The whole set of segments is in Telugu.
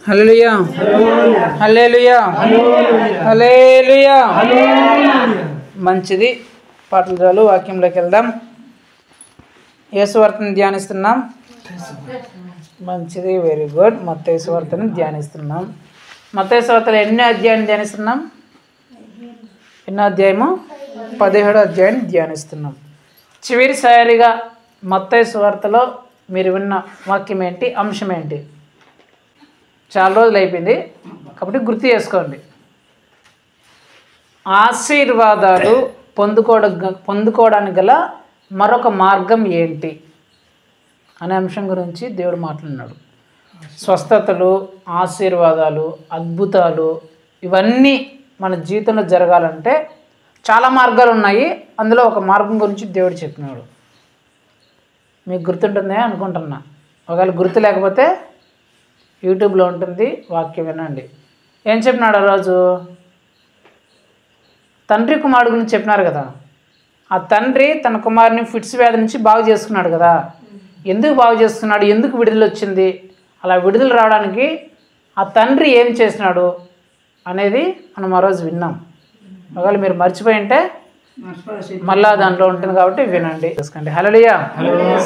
హల్లెలూయా హల్లెలూయా హల్లెలూయా. మంచిది, పాటలు చాలు, వాక్యంలోకి వెళ్దాం. యేసు వార్తను ధ్యానిస్తున్నాం. మంచిది, వెరీ గుడ్. మత్తయి సువార్తను ధ్యానిస్తున్నాం. మత్తయి సువార్తలో ఎన్నో అధ్యాయాన్ని ధ్యానిస్తున్నాం? ఎన్నో అధ్యాయము? 17వ అధ్యాయాన్ని ధ్యానిస్తున్నాం. చివరిసారిగా మత్తయి సువార్తలో మీరు విన్న వాక్యం ఏంటి, అంశం ఏంటి? చాలా రోజులు అయిపోయింది కాబట్టి గుర్తు చేసుకోండి. ఆశీర్వాదాలు పొందుకోవడానికి గల మరొక మార్గం ఏంటి అనే అంశం గురించి దేవుడు మాట్లాడినాడు. స్వస్థతలు, ఆశీర్వాదాలు, అద్భుతాలు ఇవన్నీ మన జీవితంలో జరగాలంటే చాలా మార్గాలు ఉన్నాయి. అందులో ఒక మార్గం గురించి దేవుడు చెప్పినాడు. మీకు గుర్తుంటుందే అనుకుంటున్నా. ఒకవేళ గుర్తు లేకపోతే యూట్యూబ్లో ఉంటుంది, వాక్యం వినండి. ఏం చెప్పినాడు ఆ రోజు? తండ్రి కుమారుడు గురించి చెప్పినారు కదా. ఆ తండ్రి తన కుమారుని ఫిట్స్ వ్యాధి నుంచి బాగు చేసుకున్నాడు కదా. ఎందుకు బాగు చేసుకున్నాడు? ఎందుకు విడుదల వచ్చింది? అలా విడుదల రావడానికి ఆ తండ్రి ఏం చేసినాడు అనేది మనం ఆ రోజు విన్నాం. ఒకవేళ మీరు మర్చిపోయి ఉంటే మళ్ళా దాంట్లో ఉంటుంది కాబట్టి వినండి, చూసుకోండి. హల్లెలూయా.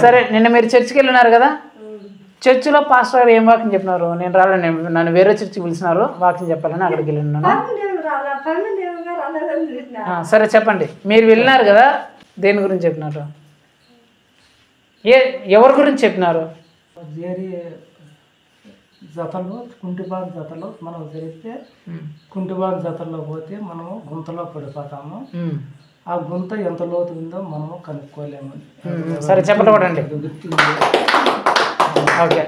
సరే, నిన్న మీరు చర్చికి వెళ్ళినారు కదా. చర్చిలో పాస్టర్ గారు ఏం వాక్యం చెప్పినారు? నేను రాలేదు, నన్ను వేరే చర్చికి పిలిచినారు వాక్యం చెప్పాలని అక్కడికి వెళ్ళినాను. సరే చెప్పండి, మీరు వెళ్ళినారు కదా, దేని గురించి చెప్పినారు? ఎవరి గురించి చెప్పినారు? జతలు, కుంటిబాన్ జతలు మనం జరిగితే కుంటిబాన్ జతల్లో పోతే మనము గుంతలో పడిపోతాము. ఆ గుంత ఎంత లోతు ఉందో మనము కనుక్కోలేము. సరే చెప్పండి. ఓకే,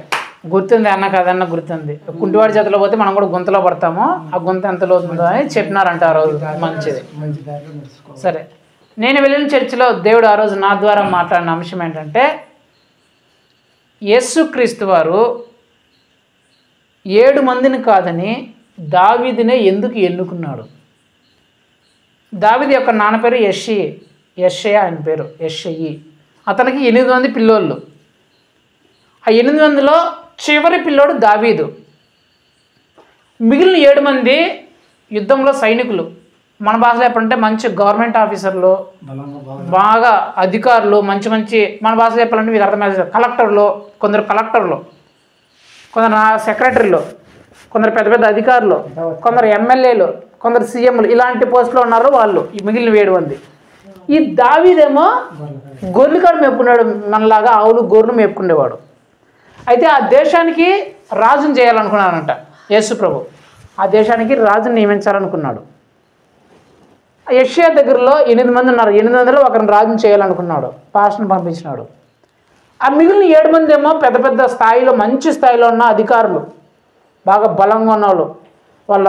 గుర్తుంది అన్న కదన్న, గుర్తుంది. కుంటివాడి జతలో పోతే మనం కూడా గుంతలో పడతాము. ఆ గుంత ఎంత లోతు ఉందో అని చెప్పినారంట ఆ రోజు. మంచిది. సరే, నేను వెళ్ళిన చర్చిలో దేవుడు ఆ రోజు నా ద్వారా మాట్లాడిన అంశం ఏంటంటే, యేసుక్రీస్తు వారు 7 మందిని కాదని దావీదునే ఎందుకు ఎన్నుకున్నాడు? దావీదు యొక్క నాన్న పేరు యెషయా, ఆయన పేరు యెషయి. అతనికి 8 మంది పిల్లోళ్ళు. ఆ 8 మందిలో చివరి పిల్లోడు దావీదు. మిగిలిన 7 మంది యుద్ధంలో సైనికులు. మన భాషలో చెప్పాలంటే మంచి గవర్నమెంట్ ఆఫీసర్లు, బాగా అధికారులు, మంచి మన భాషలో చెప్పాలంటే మీకు అర్థమయ్యే కలెక్టర్లు, కొందరు సెక్రటరీలు, కొందరు పెద్ద పెద్ద అధికారులు, కొందరు ఎమ్మెల్యేలు, కొందరు సీఎంలు, ఇలాంటి పోస్టులో ఉన్నారు వాళ్ళు. ఈ మిగిలిన 7 మంది. ఈ దావీదేమో గొర్రెకాడు మేపుకున్నాడు, మనలాగా ఆవులు గొర్రెలు మేపుకునేవాడు. అయితే ఆ దేశానికి రాజును చేయాలనుకున్నాడంట యేసు ప్రభు. ఆ దేశానికి రాజును నియమించాలనుకున్నాడు. యెషయా దగ్గరలో 8 మంది ఉన్నారు. 8 మందిలో ఒకరిని రాజును చేయాలనుకున్నాడు. పాస్టర్ని పంపించినాడు. ఆ మిగిలిన 7 మంది ఏమో పెద్ద పెద్ద స్థాయిలో, మంచి స్థాయిలో ఉన్న అధికారులు, బాగా బలంగా ఉన్నవాళ్ళు. వాళ్ళ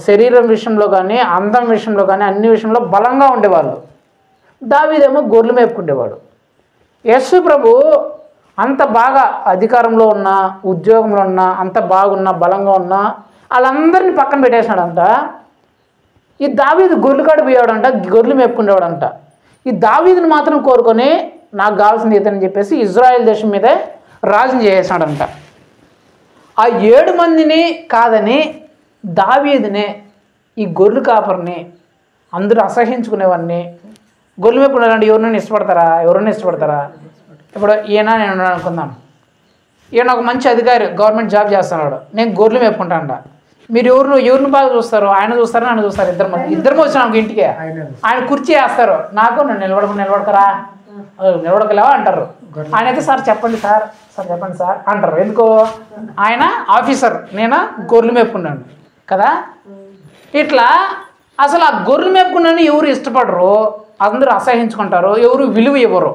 శరీరం విషయంలో కానీ, అందం విషయంలో కానీ, అన్ని విషయంలో బలంగా ఉండేవాళ్ళు. దావీదేమో గొర్రెలు మేపుకుండేవాడు. యేసు ప్రభు అంత బాగా అధికారంలో ఉన్న, ఉద్యోగంలో ఉన్న, అంత బాగున్నా, బలంగా ఉన్నా వాళ్ళందరినీ పక్కన పెట్టేసినాడంట. ఈ దావీదు గొర్రెకాడు పోయాడంట, గొర్రెలు మేపుకునేవాడంట. ఈ దావీదుని మాత్రం కోరుకొని నాకు కావాల్సింది ఇతని చెప్పేసి ఇజ్రాయెల్ దేశం మీదే రాజుని చేసేసాడంట. ఆ 7 మందిని కాదని దావీదునే, ఈ గొర్రెలు కాపరిని, అందరూ అసహించుకునేవాడిని, గొర్రెలు మేపుకునేవాడిని ఎవరైనా ఇష్టపడతారా? ఇప్పుడు ఈయన నేను అనుకుందాం, ఈయన ఒక మంచి అధికారి, గవర్నమెంట్ జాబ్ చేస్తున్నాడు, నేను గొర్రెలు మేపుకుంటానంట. మీరు ఎవరిని బాగా చూస్తారు? ఆయన చూస్తారు, నన్ను చూస్తారు. ఇద్దరు వచ్చినాము ఇంటికి, ఆయన కుర్చీ వేస్తారు, నాకు నన్ను నిలబడకరా, నిలబడకలేవా అంటారు. ఆయన అయితే సార్ చెప్పండి సార్ అంటారు. ఎందుకో ఆయన ఆఫీసర్, నేను గొర్రెలు మేపుకున్నాను కదా. ఇట్లా అసలు ఆ గొర్రెలు మేపుకున్నాను ఎవరు ఇష్టపడరు, అందరూ అసహించుకుంటారు, ఎవరు విలువ ఇవ్వరు.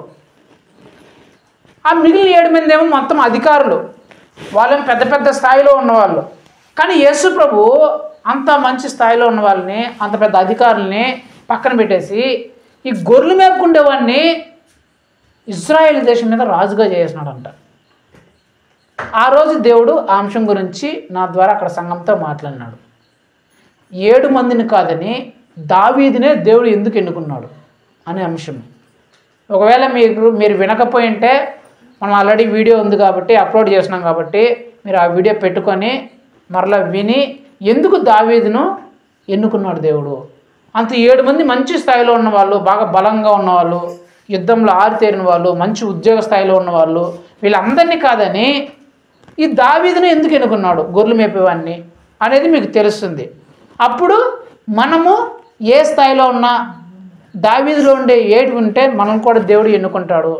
ఆ మిగిలిన 7 మంది ఏమో మొత్తం అధికారులు, వాళ్ళేమో పెద్ద పెద్ద స్థాయిలో ఉన్నవాళ్ళు. కానీ యేసు ప్రభు అంత మంచి స్థాయిలో ఉన్న వాళ్ళని, అంత పెద్ద అధికారుల్ని పక్కన పెట్టేసి ఈ గొర్రెలు మేపుకుండేవాడిని ఇజ్రాయేల్ దేశం మీద రాజుగా చేసినాడంట. ఆ రోజు దేవుడు ఆ అంశం గురించి నా ద్వారా అక్కడ సంఘంతో మాట్లాడినాడు. 7 మందిని కాదని దావీదునే దేవుడు ఎందుకు ఎన్నుకున్నాడు అనే అంశం. ఒకవేళ మీరు వినకపోయి ఉంటే మనం ఆల్రెడీ వీడియో ఉంది కాబట్టి, అప్లోడ్ చేసినాం కాబట్టి మీరు ఆ వీడియో పెట్టుకొని మరలా విని ఎందుకు దావీదును ఎన్నుకున్నాడు దేవుడు. అంత 7 మంది మంచి స్థాయిలో ఉన్నవాళ్ళు, బాగా బలంగా ఉన్నవాళ్ళు, యుద్ధంలో ఆరితేరిన వాళ్ళు, మంచి ఉద్యోగ స్థాయిలో ఉన్నవాళ్ళు, వీళ్ళందరినీ కాదని ఈ దావీదును ఎందుకు ఎన్నుకున్నాడు గొర్రెలు మేపేవాడిని అనేది మీకు తెలుస్తుంది. అప్పుడు మనము ఏ స్థాయిలో ఉన్నా దావీదులో ఉండే ఏటి ఉంటే మనం కూడా దేవుడు ఎన్నుకుంటాడు,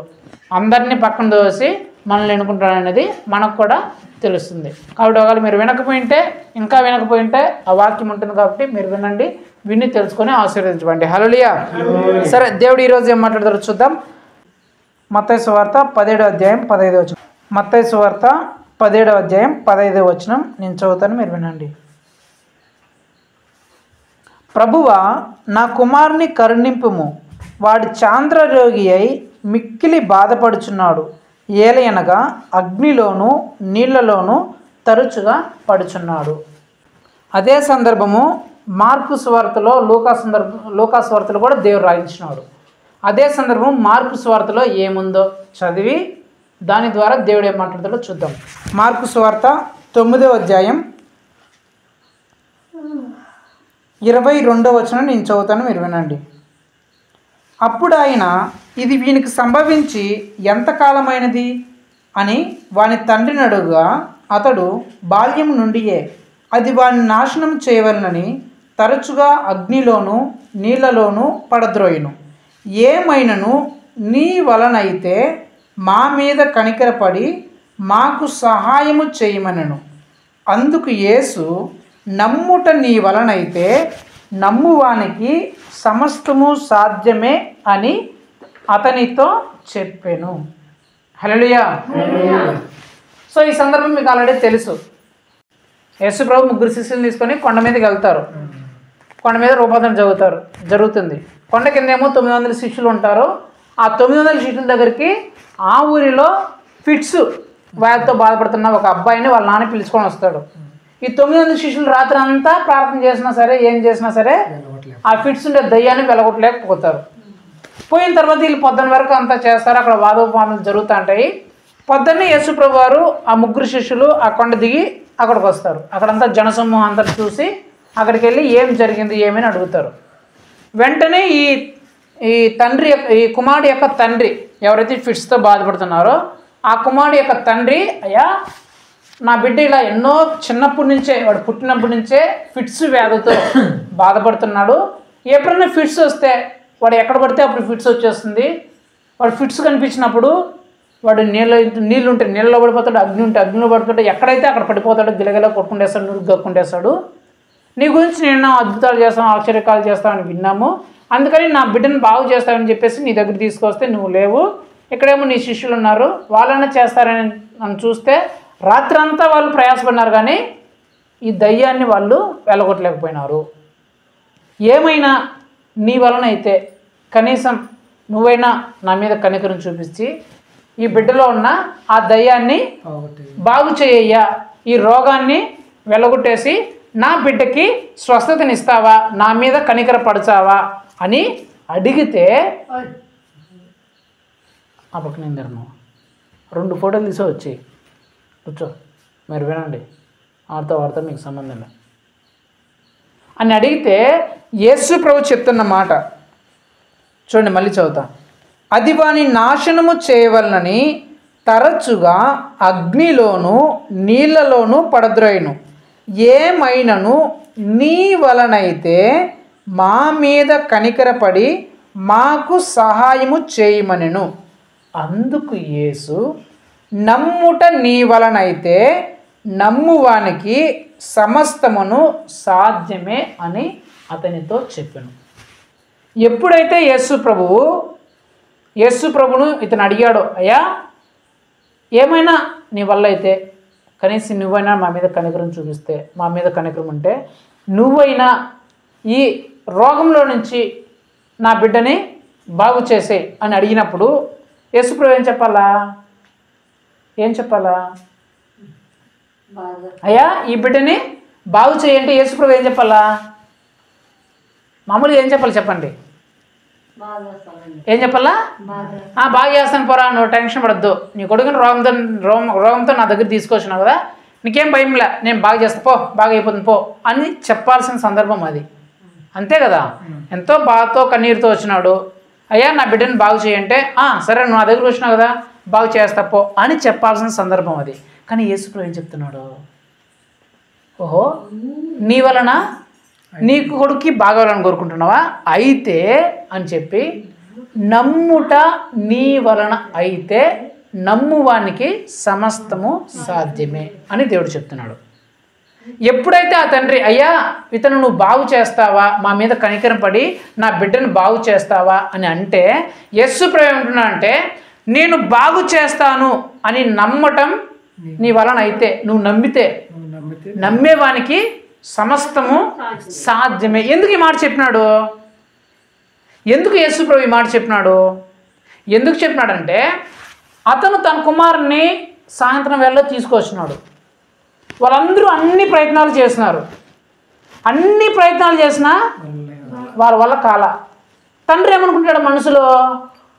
అందరినీ పక్కన దోసి మనల్ని ఎన్నుకుంటాడు అనేది మనకు కూడా తెలుస్తుంది. కాబట్టి ఒకవేళ మీరు వినకపోయింటే, ఇంకా వినకపోయింటే ఆ వాక్యం ఉంటుంది కాబట్టి మీరు వినండి, విని తెలుసుకొని ఆశీర్వదించండి. హల్లెలూయా. సరే, దేవుడు ఈరోజు ఏం మాట్లాడతారో చూద్దాం. మత్తయి సువార్త 17వ అధ్యాయం 15వ వచనం. మత్తయి సువార్త 17వ అధ్యాయం 15వ వచనం నేను చదువుతాను, మీరు వినండి. ప్రభువా, నా కుమారుని కరుణింపుము, వాడు చాంద్రరోగి అయి మిక్కిలి బాధపడుచున్నాడు, ఏలయనగా అగ్నిలోను నీళ్లలోనూ తరచుగా పడుచున్నాడు. అదే సందర్భము మార్కు సువార్తలో, లూకా సువార్తలో కూడా దేవుడు రాయించినాడు. అదే సందర్భం మార్కు సువార్తలో ఏముందో చదివి దాని ద్వారా దేవుడు ఏం మాట్లాడతాడో చూద్దాం. మార్కు సువార్త 9వ అధ్యాయం 22వ వచనం నేను చదువుతాను, మీరు వినండి. అప్పుడు ఆయన, ఇది వీనికి సంభవించి ఎంతకాలమైనది అని వాని తండ్రిని అడుగుగా, అతడు బాల్యం నుండియే అది వాని నాశనం చేయవలనని తరచుగా అగ్నిలోను నీళ్లలోనూ పడద్రోయును. ఏమైనను నీ వలనైతే మా మీద కనికరపడి మాకు సహాయము చేయమనెను. అందుకు యేసు, నమ్ముట నీ వలనైతే నమ్మువానికి సమస్తము సాధ్యమే అని అతనితో చెప్పెను. హల్లెలూయా. సో ఈ సందర్భం మీకు ఆల్రెడీ తెలుసు. యేసు ప్రభు 3 శిష్యులను తీసుకొని కొండ మీదకి వెళ్తారు. కొండ మీద రూపాంతరం జరుగుతుంది. కొండ కిందేమో 900 శిష్యులు ఉంటారు. ఆ 900 శిష్యుల దగ్గరికి ఆ ఊరిలో ఫిట్స్ వ్యాధితో బాధపడుతున్న ఒక అబ్బాయిని వాళ్ళ నాన్న పిలుచుకొని వస్తాడు. ఈ 900 శిష్యులు రాత్రి అంతా ప్రార్థన చేసినా సరే, ఏం చేసినా సరే ఆ ఫిట్స్ ఉండే దయ్యాన్ని వెలగొట్టలేకపోతారు. పోయిన తర్వాత వీళ్ళు పొద్దున్న వరకు అంతా చేస్తారు. అక్కడ వాదోపవాదాలు జరుగుతూ ఉంటాయి. పొద్దున్నే యేసు ప్రభు వారు ఆ 3 శిష్యులు ఆ కొండ దిగి అక్కడికి వస్తారు. అక్కడంతా జనసమూహం అంతా చూసి అక్కడికి వెళ్ళి ఏం జరిగింది ఏమని అడుగుతారు. వెంటనే ఈ కుమారుడు యొక్క తండ్రి ఎవరైతే ఫిట్స్తో బాధపడుతున్నారో ఆ కుమారుడు యొక్క తండ్రి, అయ్యా నా బిడ్డ ఇలా ఎన్నో చిన్నప్పటి నుంచే, వాడు పుట్టినప్పటి నుంచే ఫిట్స్ వ్యాధితో బాధపడుతున్నాడు. ఎప్పుడైనా ఫిట్స్ వస్తే వాడు ఎక్కడ పడితే అప్పుడు ఫిట్స్ వచ్చేస్తుంది. వాడు ఫిట్స్ కనిపించినప్పుడు వాడు నీళ్ళు ఉంటే నీళ్ళలో పడిపోతాడు, అగ్ని ఉంటే అగ్నిలో పడిపోతాడు, ఎక్కడైతే అక్కడ పడిపోతాడు, గిలగిలా కొట్టుకుంటేస్తాడు, నూరు గక్కుంటేస్తాడు. నీ గురించి నేను అద్భుతాలు చేస్తాను, ఆశ్చర్యకాలు చేస్తామని విన్నాము, అందుకని నా బిడ్డను బాగు చేస్తామని చెప్పేసి నీ దగ్గర తీసుకొస్తే నువ్వు లేవు, ఇక్కడేమో నీ శిష్యులు ఉన్నారు, వాళ్ళనే చేస్తారని నన్ను చూస్తే రాత్రి అంతా వాళ్ళు ప్రయాసపడినారు కానీ ఈ దయ్యాన్ని వాళ్ళు వెళ్ళగొట్టలేకపోయినారు. ఏమైనా నీ వలన అయితే కనీసం నువ్వైనా నా మీద కనికరం చూపించి ఈ బిడ్డలో ఉన్న ఆ దయ్యాన్ని బాగు చేయ్యా, ఈ రోగాన్ని వెళ్ళగొట్టేసి నా బిడ్డకి స్వస్థతనిస్తావా, నా మీద కనికర పడచావా అని అడిగితే ఆ పక్కన ఏందరు 2 ఫోటోలు తీసే వచ్చాయి, కూర్చో మీరు వినండి, వారితో మీకు సంబంధం లేదు అని అడిగితే యేసు ప్రభు చెప్తున్న మాట చూడండి, మళ్ళీ చదువుతా. అది వాని నాశనము చేయవలనని తరచుగా అగ్నిలోను నీళ్లలోనూ పడద్రోయును. ఏమైనను నీ వలనైతే మా మీద కనికరపడి మాకు సహాయము చేయమనెను. అందుకు యేసు, నమ్ముట నీ వలనైతే నమ్మువానికి సమస్తమును సాధ్యమే అని అతనితో చెప్పాను. ఎప్పుడైతే యేసు ప్రభును ఇతను అడిగాడో, అయ్యా ఏమైనా నీ వల్ల అయితే కనీసం నువ్వైనా మా మీద కనికరం చూపిస్తే, మా మీద కనికరం ఉంటే నువ్వైనా ఈ రోగంలో నుంచి నా బిడ్డని బాగు చేసే అని అడిగినప్పుడు యేసు ప్రభు ఏం చెప్పాలా? అయ్యా ఈ బిడ్డని బాగు చేయంటే యేసు ప్రభు ఏం చెప్పాలా? మామూలుగా ఏం చెప్పాలి చెప్పండి? ఏం చెప్పాలా? బాగా చేస్తాను పోరా, నువ్వు టెన్షన్ పడద్దు, నీ కొడుకుని రోగంతో నా దగ్గర తీసుకొచ్చినావు కదా, నీకేం భయంలే, నేను బాగా చేస్తా పో, బాగా అయిపోతుంది పో అని చెప్పాల్సిన సందర్భం అది. అంతే కదా. ఎంతో బాధతో కన్నీరుతో వచ్చినాడు, అయ్యా నా బిడ్డను బాగు చేయంటే సరే నువ్వు నా దగ్గర వచ్చినావు కదా బాగు చేస్తా పో అని చెప్పాల్సిన సందర్భం అది. కానీ యేసుప్రభు ఏం చెప్తున్నాడు, ఓహో నీ వలన నీ కొడుక్కి బాగోవాలని కోరుకుంటున్నావా, అయితే అని చెప్పి నమ్ముట నీ వలన అయితే నమ్మువానికి సమస్తము సాధ్యమే అని దేవుడు చెప్తున్నాడు. ఎప్పుడైతే ఆ తండ్రి అయ్యా ఇతను నువ్వు బాగు చేస్తావా, మా మీద కనికరం పడి నా బిడ్డను బాగు చేస్తావా అని అంటే యేసుప్రభు ఏమంటున్నా అంటే నేను బాగు చేస్తాను అని నమ్మటం నీ వలన అయితే, నువ్వు నమ్మితే నమ్మేవానికి సమస్తము సాధ్యమే. ఎందుకు ఈ మాట చెప్పినాడు, ఎందుకు యేసుప్రభు ఈ మాట చెప్పినాడు, ఎందుకు చెప్పినాడంటే అతను తన కుమారుని సాయంత్రం వేళలో తీసుకొచ్చినాడు. వాళ్ళందరూ అన్ని ప్రయత్నాలు చేసినారు, అన్ని ప్రయత్నాలు చేసినా వారి వల్ల కాల. తండ్రి ఏమనుకుంటాడు మనసులో,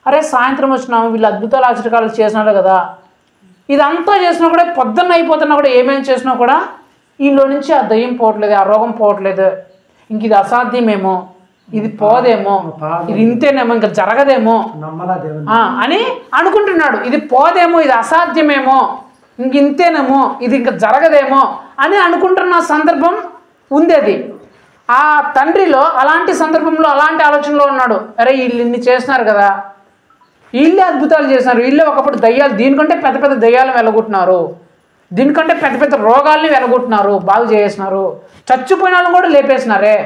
అరే సాయంత్రం వచ్చినాము వీళ్ళు అద్భుతాలు ఆశ్చర్యకాలు చేసినారు కదా, ఇదంతా చేసినా కూడా పొద్దున్న అయిపోతున్నా కూడా ఏమేమి చేసినా కూడా వీళ్ళలో నుంచి ఆ దయ్యం పోవట్లేదు, ఆ రోగం పోవట్లేదు, ఇంక ఇది అసాధ్యమేమో, ఇది పోదేమో, ఇది ఇంతేనేమో, ఇంకా జరగదేమో అని అనుకుంటున్నాడు. ఇది పోదేమో, ఇది అసాధ్యమేమో, ఇంక ఇంతేనేమో, ఇది ఇంకా జరగదేమో అని అనుకుంటున్న సందర్భం ఉంది. అది ఆ తండ్రిలో అలాంటి సందర్భంలో అలాంటి ఆలోచనలో ఉన్నాడు. అరే వీళ్ళు ఇన్ని చేస్తున్నారు కదా, వీళ్ళే అద్భుతాలు చేసినారు, వీళ్ళే ఒకప్పుడు దయ్యాలు, దీనికంటే పెద్ద పెద్ద దయ్యాలను వెలగొట్టినారు, దీనికంటే పెద్ద పెద్ద రోగాల్ని వెలగొట్టినారు, బాగు చేసినారు, చచ్చిపోయిన వాళ్ళని కూడా లేపేసినారే,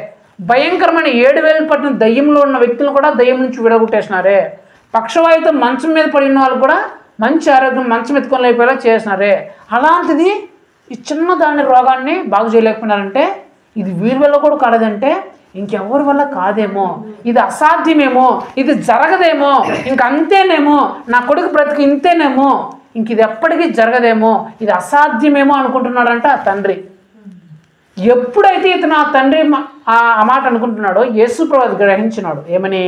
భయంకరమైన 7,000 పట్టిన దయ్యంలో ఉన్న వ్యక్తులను కూడా దయ్యం నుంచి విడగొట్టేసినారే, పక్షవాయుతో మంచం మీద పడిన వాళ్ళు కూడా మంచి ఆరోగ్యం మంచం ఎత్తుకొని అయిపోయేలా చేసినారే, అలాంటిది ఈ చిన్న దాని రోగాన్ని బాగు చేయలేకపోయినారంటే ఇది వీరి వల్ల కూడా కాలేదంటే ఇంకెవరి వల్ల కాదేమో, ఇది అసాధ్యమేమో, ఇది జరగదేమో, ఇంక అంతేనేమో, నా కొడుకు బ్రతికి ఇంతేనేమో, ఇంక ఇది ఎప్పటికీ జరగదేమో, ఇది అసాధ్యమేమో అనుకుంటున్నాడంట ఆ తండ్రి. ఎప్పుడైతే ఇతను ఆ తండ్రి ఆ మాట అనుకుంటున్నాడో యేసుప్రభు అది గ్రహించినాడు. ఏమని,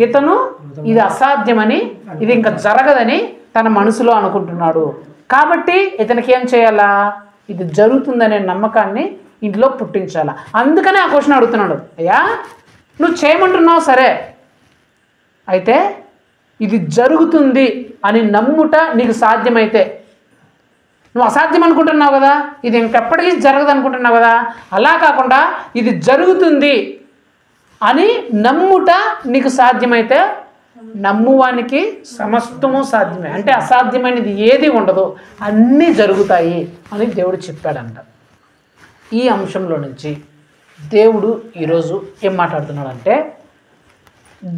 ఇతను ఇది అసాధ్యమని, ఇది ఇంకా జరగదని తన మనసులో అనుకుంటున్నాడు. కాబట్టి ఇతనికి ఏం చేయాలా, ఇది జరుగుతుందనే నమ్మకాన్ని ఇంట్లో పుట్టించాలా. అందుకనే ఆ క్వశ్చన్ అడుగుతున్నాడు, అయ్యా నువ్వు చేయమంటున్నావు సరే, అయితే ఇది జరుగుతుంది అని నమ్ముట నీకు సాధ్యమైతే, నువ్వు అసాధ్యం అనుకుంటున్నావు కదా, ఇది ఇంకెప్పటికీ జరగదు అనుకుంటున్నావు కదా, అలా కాకుండా ఇది జరుగుతుంది అని నమ్ముట నీకు సాధ్యమైతే నమ్మువానికి సమస్తము సాధ్యమే, అంటే అసాధ్యమైనది ఏది ఉండదు, అన్నీ జరుగుతాయి అని దేవుడు చెప్పాడంట. ఈ అంశంలో నుంచి దేవుడు ఈరోజు ఏం మాట్లాడుతున్నాడంటే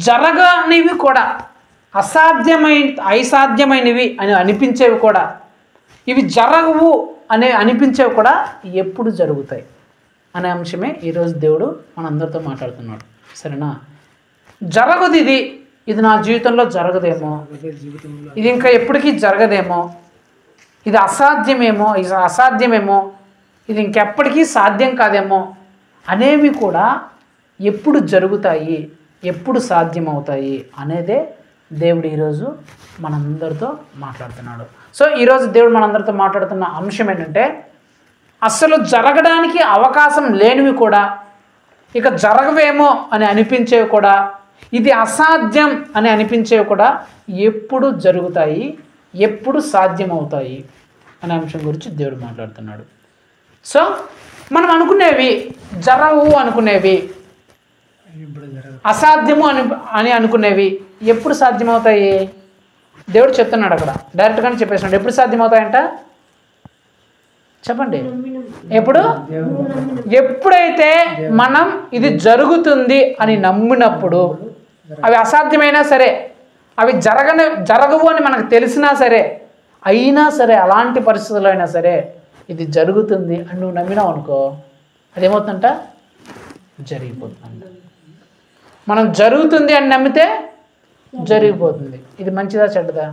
జరగనివి కూడా, అసాధ్యమైనవి అని అనిపించేవి కూడా, ఇవి జరగవు అని అనిపించేవి కూడా ఎప్పుడు జరుగుతాయి అనే అంశమే ఈరోజు దేవుడు మనందరితో మాట్లాడుతున్నాడు. సరేనా, జరగదు ఇది నా జీవితంలో జరగదేమో, ఇది ఇంకా ఎప్పటికీ జరగదేమో, ఇది అసాధ్యమేమో, ఇది అసాధ్యమేమో, ఇది ఇంకెప్పటికీ సాధ్యం కాదేమో అనేవి కూడా ఎప్పుడు జరుగుతాయి, ఎప్పుడు సాధ్యమవుతాయి అనేదే దేవుడు ఈరోజు మనందరితో మాట్లాడుతున్నాడు. సో ఈరోజు దేవుడు మనందరితో మాట్లాడుతున్న అంశం ఏంటంటే అసలు జరగడానికి అవకాశం లేనివి కూడా, ఇక జరగవేమో అని అనిపించేవి కూడా, ఇది అసాధ్యం అని అనిపించేవి కూడా ఎప్పుడు జరుగుతాయి, ఎప్పుడు సాధ్యమవుతాయి అనే అంశం గురించి దేవుడు మాట్లాడుతున్నాడు. సో మనం అనుకునేవి జరగవు, అనుకునేవి అసాధ్యము అని అనుకునేవి ఎప్పుడు సాధ్యమవుతాయి దేవుడు చెప్తున్నాడు. అక్కడ డైరెక్ట్గానే చెప్పేసినాడు. ఎప్పుడు సాధ్యమవుతాయంట చెప్పండి. ఎప్పుడైతే మనం ఇది జరుగుతుంది అని నమ్మినప్పుడు, అవి అసాధ్యమైనా సరే, అవి జరగవు అని మనకు తెలిసినా సరే, అయినా సరే, అలాంటి పరిస్థితుల్లో అయినా సరే ఇది జరుగుతుంది అని నువ్వు నమ్మినావు అనుకో, అదేమవుతుందంట జరిగిపోతుందంట. మనం జరుగుతుంది అని నమ్మితే జరిగిపోతుంది. ఇది మంచిదా చెడ్డదా?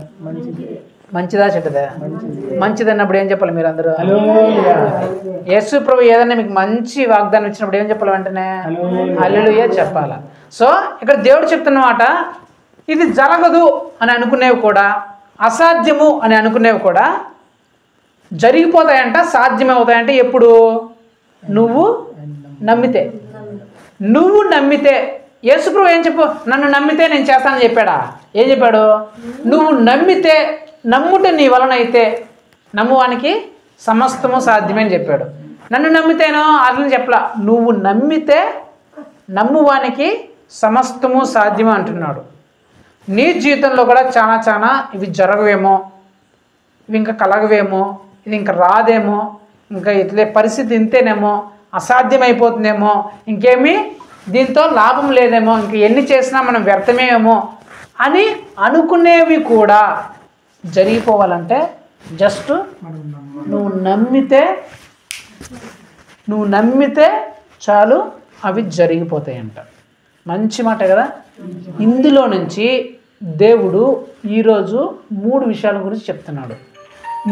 మంచిదా చెడ్డదా? మంచిది అన్నప్పుడు ఏం చెప్పాలి మీరు అందరూ? యేసు ప్రభు ఏదైనా మీకు మంచి వాగ్దానం ఇచ్చినప్పుడు ఏం చెప్పాలి? వెంటనే హల్లెలూయా చెప్పాలా. సో ఇక్కడ దేవుడు చెప్తున్నమాట, ఇది జరగదు అని అనుకునేవి కూడా, అసాధ్యము అని అనుకునేవి కూడా జరిగిపోతాయంట, సాధ్యమవుతాయంటే ఎప్పుడు? నువ్వు నమ్మితే. నువ్వు నమ్మితే. యేసుప్రభు ఏం చెప్పు? నన్ను నమ్మితే నేను చేస్తానని చెప్పాడా? ఏం చెప్పాడు? నువ్వు నమ్మితే, నమ్ముట నీ వలన అయితే నమ్మువానికి సమస్తము సాధ్యమే అని చెప్పాడు. నన్ను నమ్మితేనో అట్లా చెప్పలా, నువ్వు నమ్మితే నమ్మువానికి సమస్తము సాధ్యమే అంటున్నాడు. నీ జీవితంలో కూడా చాలా ఇవి జరగవేమో, ఇవి ఇంకా కలగవేమో, ఇది ఇంకా రాదేమో, ఇంకా ఇట్లే పరిస్థితి ఇంతేనేమో, అసాధ్యమైపోతుందేమో, ఇంకేమీ దీంతో లాభం లేదేమో, ఇంక ఎన్ని చేసినా మనం వ్యర్థమేమో అని అనుకునేవి కూడా జరిగిపోవాలంటే జస్ట్ నువ్వు నమ్మితే చాలు, అవి జరిగిపోతాయంట. మంచి మాట కదా. ఇందులో నుంచి దేవుడు ఈరోజు 3 విషయాల గురించి చెప్తున్నాడు.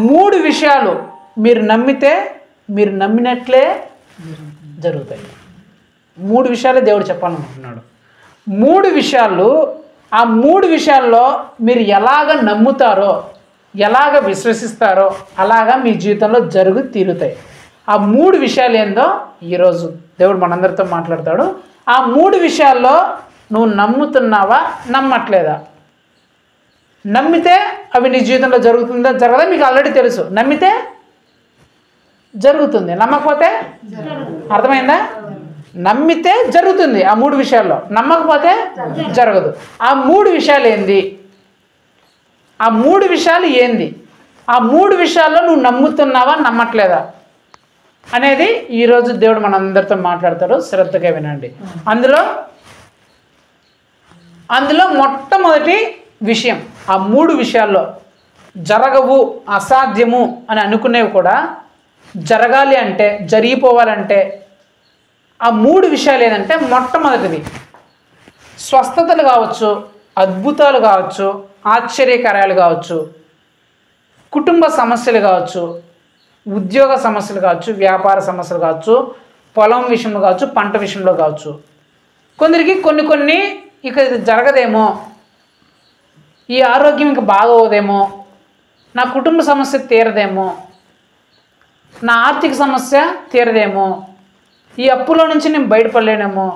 3 విషయాలు మీరు నమ్మితే మీరు నమ్మినట్లే జరుగుతాయి. 3 విషయాలే దేవుడు చెప్పాలనుకుంటున్నాడు. 3 విషయాలు, ఆ 3 విషయాల్లో మీరు ఎలాగ నమ్ముతారో, ఎలాగ విశ్వసిస్తారో అలాగా మీ జీవితంలో తీరుతాయి. ఆ 3 విషయాలు ఏందో ఈరోజు దేవుడు మనందరితో మాట్లాడతాడు. ఆ 3 విషయాల్లో నువ్వు నమ్ముతున్నావా, నమ్మట్లేదా? నమ్మితే అవి నీ జీవితంలో జరుగుతుందా జరగదా మీకు ఆల్రెడీ తెలుసు. నమ్మితే జరుగుతుంది, నమ్మకపోతే అర్థమైందా? నమ్మితే జరుగుతుంది ఆ 3 విషయాల్లో, నమ్మకపోతే జరగదు. ఆ 3 విషయాలు ఏంది? ఆ 3 విషయాలు ఏంది? ఆ 3 విషయాల్లో నువ్వు నమ్ముతున్నావా, నమ్మట్లేదా అనేది ఈరోజు దేవుడు మనందరితో మాట్లాడతాడు. శ్రద్ధగా వినండి. అందులో మొట్టమొదటి విషయం, ఆ 3 విషయాల్లో జరగవు, అసాధ్యము అని అనుకునేవి కూడా జరగాలి అంటే, జరిగిపోవాలంటే ఆ 3 విషయాలు ఏంటంటే, మొట్టమొదటిది స్వస్థతలు కావచ్చు, అద్భుతాలు కావచ్చు, ఆశ్చర్యకార్యాలు కావచ్చు, కుటుంబ సమస్యలు కావచ్చు, ఉద్యోగ సమస్యలు కావచ్చు, వ్యాపార సమస్యలు కావచ్చు, పొలం విషయంలో కావచ్చు, పంట విషయంలో కావచ్చు. కొందరికి కొన్ని ఇక ఇది జరగదేమో, ఈ ఆరోగ్యం ఇంకా బాగోదేమో, నా కుటుంబ సమస్య తీరదేమో, నా ఆర్థిక సమస్య తీరదేమో, ఈ అప్పులో నుంచి నేను బయటపడలేనేమో,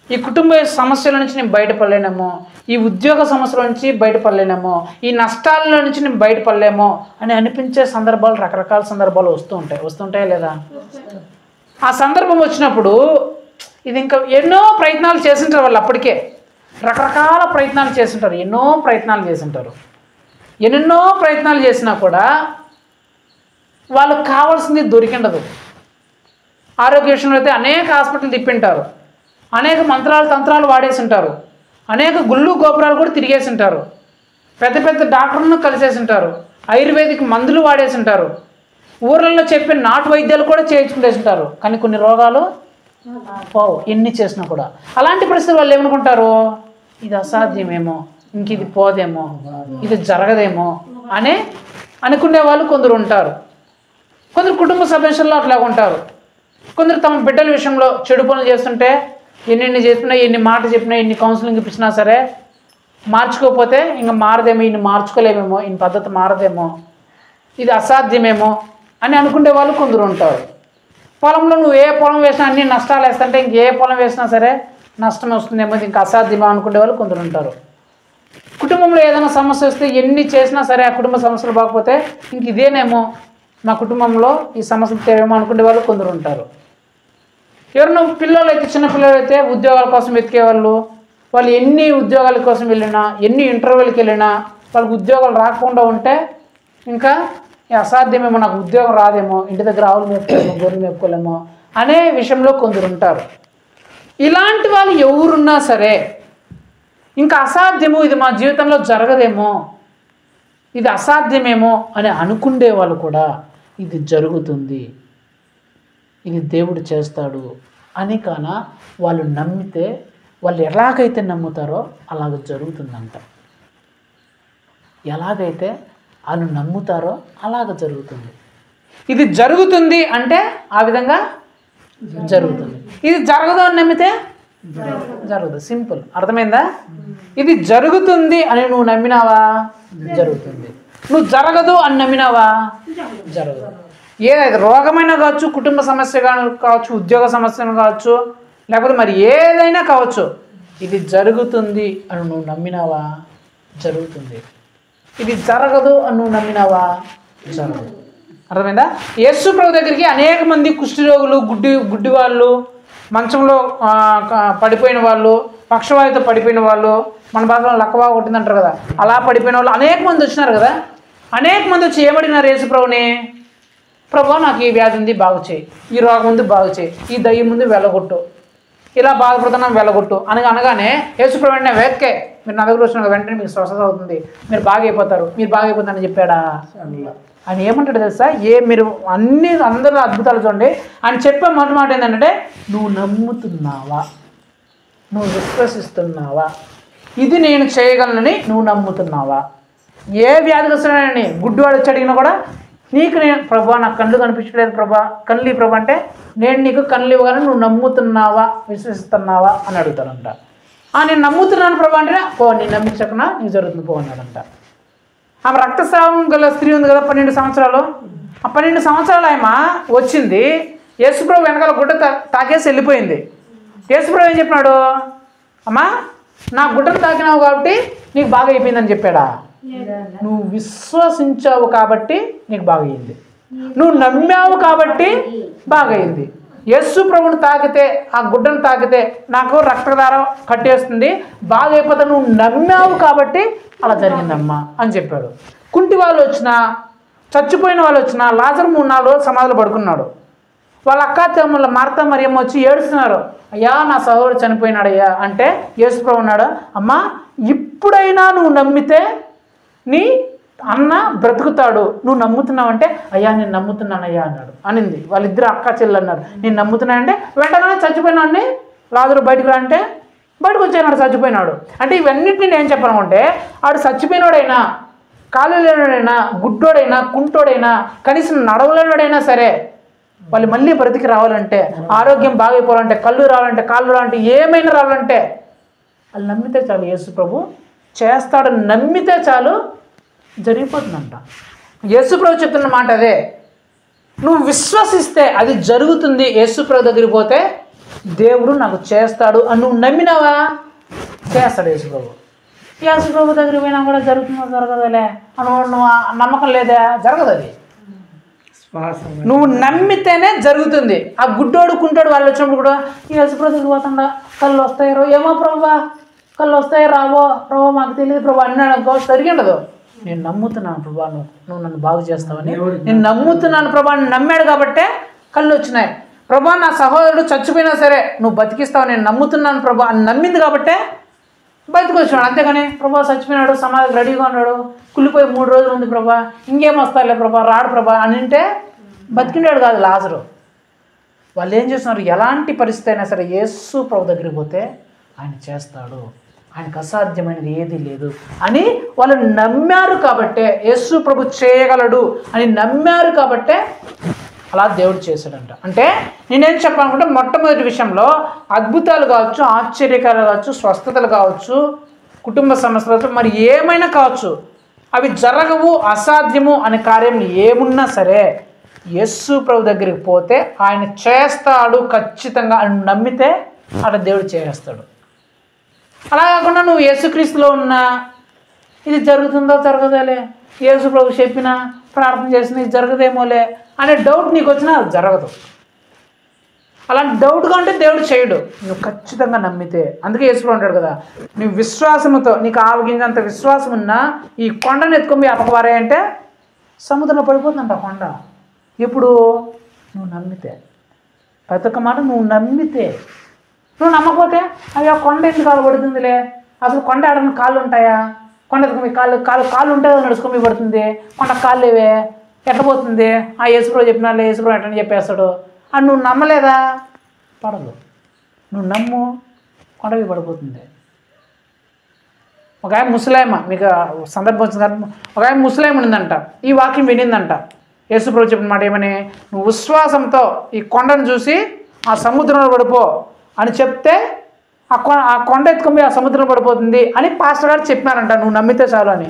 ఈ కుటుంబ సమస్యల నుంచి నేను బయటపడలేనేమో, ఈ ఉద్యోగ సమస్యల నుంచి బయటపడలేనేమో, ఈ నష్టాల నుంచి నేను బయటపడలేమో అని అనిపించే సందర్భాలు, రకరకాల సందర్భాలు వస్తుంటాయా లేదా? ఆ సందర్భం వచ్చినప్పుడు ఇది ఇంకా ఎన్నో ప్రయత్నాలు చేసింటారు వాళ్ళు, అప్పటికే రకరకాల ప్రయత్నాలు చేసింటారు, ఎన్నో ప్రయత్నాలు చేసినా కూడా వాళ్ళకు కావాల్సింది దొరికిండదు. ఆరోగ్య విషయంలో అయితే అనేక హాస్పిటల్ తిప్పింటారు, అనేక మంత్రాలు తంత్రాలు వాడేసి ఉంటారు, అనేక గుళ్ళు గోపురాలు కూడా తిరిగేసి ఉంటారు, పెద్ద డాక్టర్లను కలిసేసి ఉంటారు, ఆయుర్వేదిక్ మందులు వాడేసి ఉంటారు, ఊర్లలో చెప్పే నాటు వైద్యాలు కూడా చేయించుకునేసి ఉంటారు. కానీ కొన్ని రోగాలు పోవు ఎన్ని చేసినా కూడా. అలాంటి పరిస్థితులు వాళ్ళు ఏమనుకుంటారు? ఇది అసాధ్యమేమో, ఇంక ఇది పోదేమో, ఇది జరగదేమో అని అనుకునే వాళ్ళు కొందరు ఉంటారు. కొందరు కుటుంబ సమస్యల్లో అట్లా ఉంటారు. కొందరు తమ బిడ్డల విషయంలో చెడు పనులు చేస్తుంటే ఎన్ని చెప్పినా, ఎన్ని మాటలు చెప్పినా, ఎన్ని కౌన్సిలింగ్ ఇప్పించినా సరే మార్చుకోకపోతే ఇంకా మారదేమో, ఇన్ని మార్చుకోలేమేమో, ఇన్ని పద్ధతి మారదేమో, ఇది అసాధ్యమేమో అని అనుకునే వాళ్ళు కొందరు ఉంటారు. పొలంలో నువ్వు ఏ పొలం వేసినా అన్ని నష్టాలు వేస్తుంటే ఇంకే పొలం వేసినా సరే నష్టం వస్తుందేమో, ఇంకా అసాధ్యమో అనుకునే వాళ్ళు కొందరు ఉంటారు. కుటుంబంలో ఏదైనా సమస్య వస్తే ఎన్ని చేసినా సరే ఆ కుటుంబ సమస్యలు బాగపోతే ఇంక ఇదేనేమో, మా కుటుంబంలో ఈ సమస్యలు తేవేమో అనుకునే వాళ్ళు కొందరు ఉంటారు. ఎవరైనా పిల్లలు అయితే, చిన్న పిల్లలు అయితే ఉద్యోగాల కోసం వెతికేవాళ్ళు, వాళ్ళు ఎన్ని ఉద్యోగాల కోసం వెళ్ళినా, ఎన్ని ఇంటర్వ్యూలకు వెళ్ళినా వాళ్ళకి ఉద్యోగాలు రాకుండా ఉంటే ఇంకా అసాధ్యమేమో, నాకు ఉద్యోగం రాదేమో, ఇంటి దగ్గర ఆవులు మేపుకోలేమో, గొర్రెలు మేపుకోలేమో అనే విషయంలో కొందరు ఉంటారు. ఇలాంటి వాళ్ళు ఎవరున్నా సరే ఇంకా అసాధ్యము, ఇది మా జీవితంలో జరగదేమో, ఇది అసాధ్యమేమో అని అనుకునే వాళ్ళు కూడా ఇది జరుగుతుంది, ఇది దేవుడు చేస్తాడు అని కాన వాళ్ళు నమ్మితే, వాళ్ళు ఎలాగైతే నమ్ముతారో అలాగ జరుగుతుందంట. ఎలాగైతే వాళ్ళు నమ్ముతారో అలాగ జరుగుతుంది. ఇది జరుగుతుంది అంటే ఆ విధంగా జరుగుతుంది. ఇది జరగదు అని నమ్మితే జరగదు. సింపుల్, అర్థమైందా? ఇది జరుగుతుంది అని నువ్వు నమ్మినావా, జరుగుతుంది. నువ్వు జరగదు అని నమ్మినావా? జరగదు. ఏదైతే రోగమైనా కావచ్చు, కుటుంబ సమస్య కావచ్చు, ఉద్యోగ సమస్యను కావచ్చు, లేకపోతే మరి ఏదైనా కావచ్చు, ఇది జరుగుతుంది అని నువ్వు నమ్మినావా? జరుగుతుంది. ఇది జరగదు అని నువ్వు నమ్మినావా? జరగదు. అర్థమైందా? యేసు ప్రభు దగ్గరికి అనేక మంది కుష్ఠరోగులు, గుడ్డి వాళ్ళు, మంచంలో పడిపోయిన వాళ్ళు, పక్షవాయుతో పడిపోయిన వాళ్ళు, మన భాషలో లక్కవా కొట్టిందంటారు కదా, అలా పడిపోయిన వాళ్ళు అనేక మంది వచ్చినారు కదా. అనేక మంది వచ్చి ఏమడినారు యేసు ప్రభుని? ప్రభు నాకు ఈ వ్యాధి ఉంది, బాగు చేయి. ఈ రోగం ఉంది, బాగు చేయి. ఈ దయ్యం ఉంది, వెళ్ళగొట్టు. ఇలా బాధపడుతున్నాం, వెళ్ళగొట్టు అనగానే యేసు ప్రభు వెంటనే వెక్కే మీరు నా దగ్గర వచ్చిన వెంటనే మీకు స్వస్థత అవుతుంది, మీరు బాగా అయిపోతారు, మీరు బాగా అయిపోతారని చెప్పాడా? ఆయన ఏమంటాడు తెలుసా? మీరు అందరూ అద్భుతాలు చూడండి. ఆయన చెప్పే మొదటి మాట ఏంటంటే, నువ్వు నమ్ముతున్నావా? నువ్వు విశ్వసిస్తున్నావా? ఇది నేను చేయగలనని నువ్వు నమ్ముతున్నావా? ఏ వ్యాధిగ్రస్తుడని గుడ్డివాడు వచ్చి అడిగినా కూడా, నీకు నేను ప్రభా నాకు కళ్ళు కనిపించలేదు ప్రభా, కళ్ళు ప్రభా అంటే నేను నీకు కళ్ళు ఇవ్వగానే నువ్వు నమ్ముతున్నావా, విశ్వసిస్తున్నావా అని అడుగుతారంట. నేను నమ్ముతున్నాను ప్రభా అంటే, పో నేను నమ్మించకుండా నీకు జరుగుతుంది పో అన్నాడంట. ఆమె రక్తస్రావం గల స్త్రీ ఉంది కదా, 12 సంవత్సరాలు. ఆ 12 సంవత్సరాలు ఆమె వచ్చింది, యేసుప్రభు వెనకాల గుడ్డ తాకేసి వెళ్ళిపోయింది. యేసుప్రభు ఏం చెప్పినాడు? అమ్మా నా గుడ్డను తాకినావు కాబట్టి నీకు బాగా అయిపోయిందని చెప్పాడా? నువ్వు విశ్వసించావు కాబట్టి నీకు బాగయింది, నువ్వు నమ్మావు కాబట్టి బాగయింది. యేసు ప్రభుని తాకితే, ఆ గుడ్డను తాకితే నాకు రక్తధార కట్టేస్తుంది, బాగా అయిపోతే నువ్వు నమ్మావు కాబట్టి అలా జరిగిందమ్మా అని చెప్పాడు. కుంటి వాళ్ళు వచ్చినా, చచ్చిపోయిన వాళ్ళు వచ్చినా, లాజరు 3-4 రోజులు సమాధిలో పడుకున్నాడు. వాళ్ళ అక్క తమ్ముళ్ళ మార్తా మరియమ్మ వచ్చి ఏడుస్తున్నారు, అయ్యా నా సహోదరుడు చనిపోయినాడయ్యా అంటే యేసు ప్రభు ఉన్నాడు, అమ్మా ఇప్పుడైనా నువ్వు నమ్మితే నీ అన్న బ్రతుకుతాడు, నువ్వు నమ్ముతున్నావంటే, అయ్యా నేను నమ్ముతున్నానయ్యా అన్నాడు అనింది. వాళ్ళిద్దరు అక్క చెల్లెలు అన్నారు, నేను నమ్ముతున్నానంటే వెంటనే చచ్చిపోయినాడిని లాజరు బయటకు రా అంటే బయటకు వచ్చాడు, చచ్చిపోయినాడు. అంటే ఇవన్నిటిని నేను చెప్పను అంటే, ఆడు చచ్చిపోయినాడైనా, కాలు లేనాడైనా, గుడ్డోడైనా, కుంటోడైనా, కనీసం నడవలేనాడైనా సరే, వాళ్ళు మళ్ళీ బ్రతికి రావాలంటే, ఆరోగ్యం బాగైపోవాలంటే, కళ్ళు రావాలంటే, కాళ్ళు రావాలంటే, ఏమైనా రావాలంటే వాళ్ళు నమ్మితే చాలు. యేసు ప్రభు చేస్తాడు, నమ్మితే చాలు జరిగిపోతుందంట. యేసు ప్రభు చెప్తున్న మాట అదే, నువ్వు విశ్వసిస్తే అది జరుగుతుంది. యేసు ప్రభు దగ్గరికి పోతే దేవుడు నాకు చేస్తాడు అని నువ్వు నమ్మినావా? చేస్తాడు యేసు ప్రభు. యేసు ప్రభు దగ్గరికి పోయినా కూడా జరుగుతుందో జరగదులే నువ్వు నమ్మకం లేదా? జరగదు. అది నువ్వు నమ్మితేనే జరుగుతుంది. ఆ గుడ్డోడు కుంటోడు వాళ్ళు వచ్చినప్పుడు కూడా యేసు ప్రభు దగ్గరికి పోతుండా కళ్ళు వస్తాయో ఏమో ప్రభా, కళ్ళు వస్తాయి రావో ప్రభా మాకు తెలియదు ప్రభా అన్నాడు అనుకో, జరిగిండదు. నేను నమ్ముతున్నాను ప్రభా, నువ్వు నన్ను బాగు చేస్తావని నేను నమ్ముతున్నాను ప్రభా అని నమ్మాడు కాబట్టే కళ్ళు వచ్చినాయి. ప్రభా నా సహోదరుడు చచ్చిపోయినా సరే నువ్వు బతికిస్తావు, నేను నమ్ముతున్నాను ప్రభా అని నమ్మింది కాబట్టే బతికి వచ్చినాడు. అంతేగాని ప్రభా చచ్చిపోయినాడు, సమాధికి రెడీగా ఉన్నాడు, కుళ్ళిపోయి 3 రోజులు ఉంది ప్రభా, ఇంకేం వస్తారులే ప్రభా, రాడు ప్రభా అని అంటే బతికినాడు కాదు లాజరు. వాళ్ళు ఏం చేస్తున్నారు? ఎలాంటి పరిస్థితి అయినా సరే యేసు ప్రభు దగ్గరికి పోతే ఆయన చేస్తాడు, ఆయనకు అసాధ్యమైనది ఏది లేదు అని వాళ్ళు నమ్మారు కాబట్టే, యేసు ప్రభు చేయగలడు అని నమ్మారు కాబట్టే అలా దేవుడు చేశాడంట. అంటే నేనేం చెప్పాలనుకుంటే, మొట్టమొదటి విషయంలో అద్భుతాలు కావచ్చు, ఆశ్చర్యకాలు కావచ్చు, స్వస్థతలు కావచ్చు, కుటుంబ సమస్యలు మరి ఏమైనా కావచ్చు, అవి జరగవు, అసాధ్యము అనే కార్యం ఏమున్నా సరే యేసు ప్రభు దగ్గరికి పోతే ఆయన చేస్తాడు ఖచ్చితంగా అని నమ్మితే అలా దేవుడు చేస్తాడు. అలా కాకుండా నువ్వు యేసుక్రీస్తులో ఉన్నా ఇది జరుగుతుందో జరగదేలే, యేసు ప్రభు చెప్పినా ప్రార్థన చేసినా ఇది జరగదేమోలే అనే డౌట్ నీకు వచ్చినా అది జరగదు. అలాంటి డౌట్గా ఉంటే దేవుడు చేయడు, నువ్వు ఖచ్చితంగా నమ్మితే. అందుకే యేసు ప్రభు అంటాడు కదా, నువ్వు విశ్వాసముతో, నీకు ఆవగింజంత విశ్వాసం ఉన్నా ఈ కొండను ఎత్తుకొని అపకవారే అంటే సముద్రంలో పడిపోతుందంట కొండ. ఇప్పుడు నువ్వు నమ్మితే, ప్రతి ఒక్క మాట నువ్వు నమ్మితే. నువ్వు నమ్మకపోతే అవి ఆ కొండ ఎందుకు కాలు పడుతుందిలే, అసలు కొండ ఆడని కాళ్ళు ఉంటాయా, కొండ ఎత్తుకొని కాళ్ళు ఉంటే నడుచుకొని పడుతుంది, కొండ కాళ్ళు లేవే ఎట్లా పోతుంది, ఆ యేసుప్రభు చెప్పినాలే యేసుప్రభు ఎట్లని చెప్పేస్తాడు అని నువ్వు నమ్మలేదా? పడదు. నువ్వు నమ్ము, కొండవి పడిపోతుంది. ఒక ఆయన ముసలాయమ్మ, మీకు సందర్భం వచ్చింది కదా, ఒక ఆయన ముసలాయమ్మ ఉండిందంట, ఈ వాక్యం వినిందంట. యేసుప్రభు చెప్పిన మాట ఏమని, నువ్వు విశ్వాసంతో ఈ కొండను చూసి ఆ సముద్రంలో పడిపో అని చెప్తే ఆ కొండ ఎత్తుకొని ఆ సముద్రంలో పడిపోతుంది అని పాస్టర్ గారు చెప్పారంట, నువ్వు నమ్మితే చాలు అని.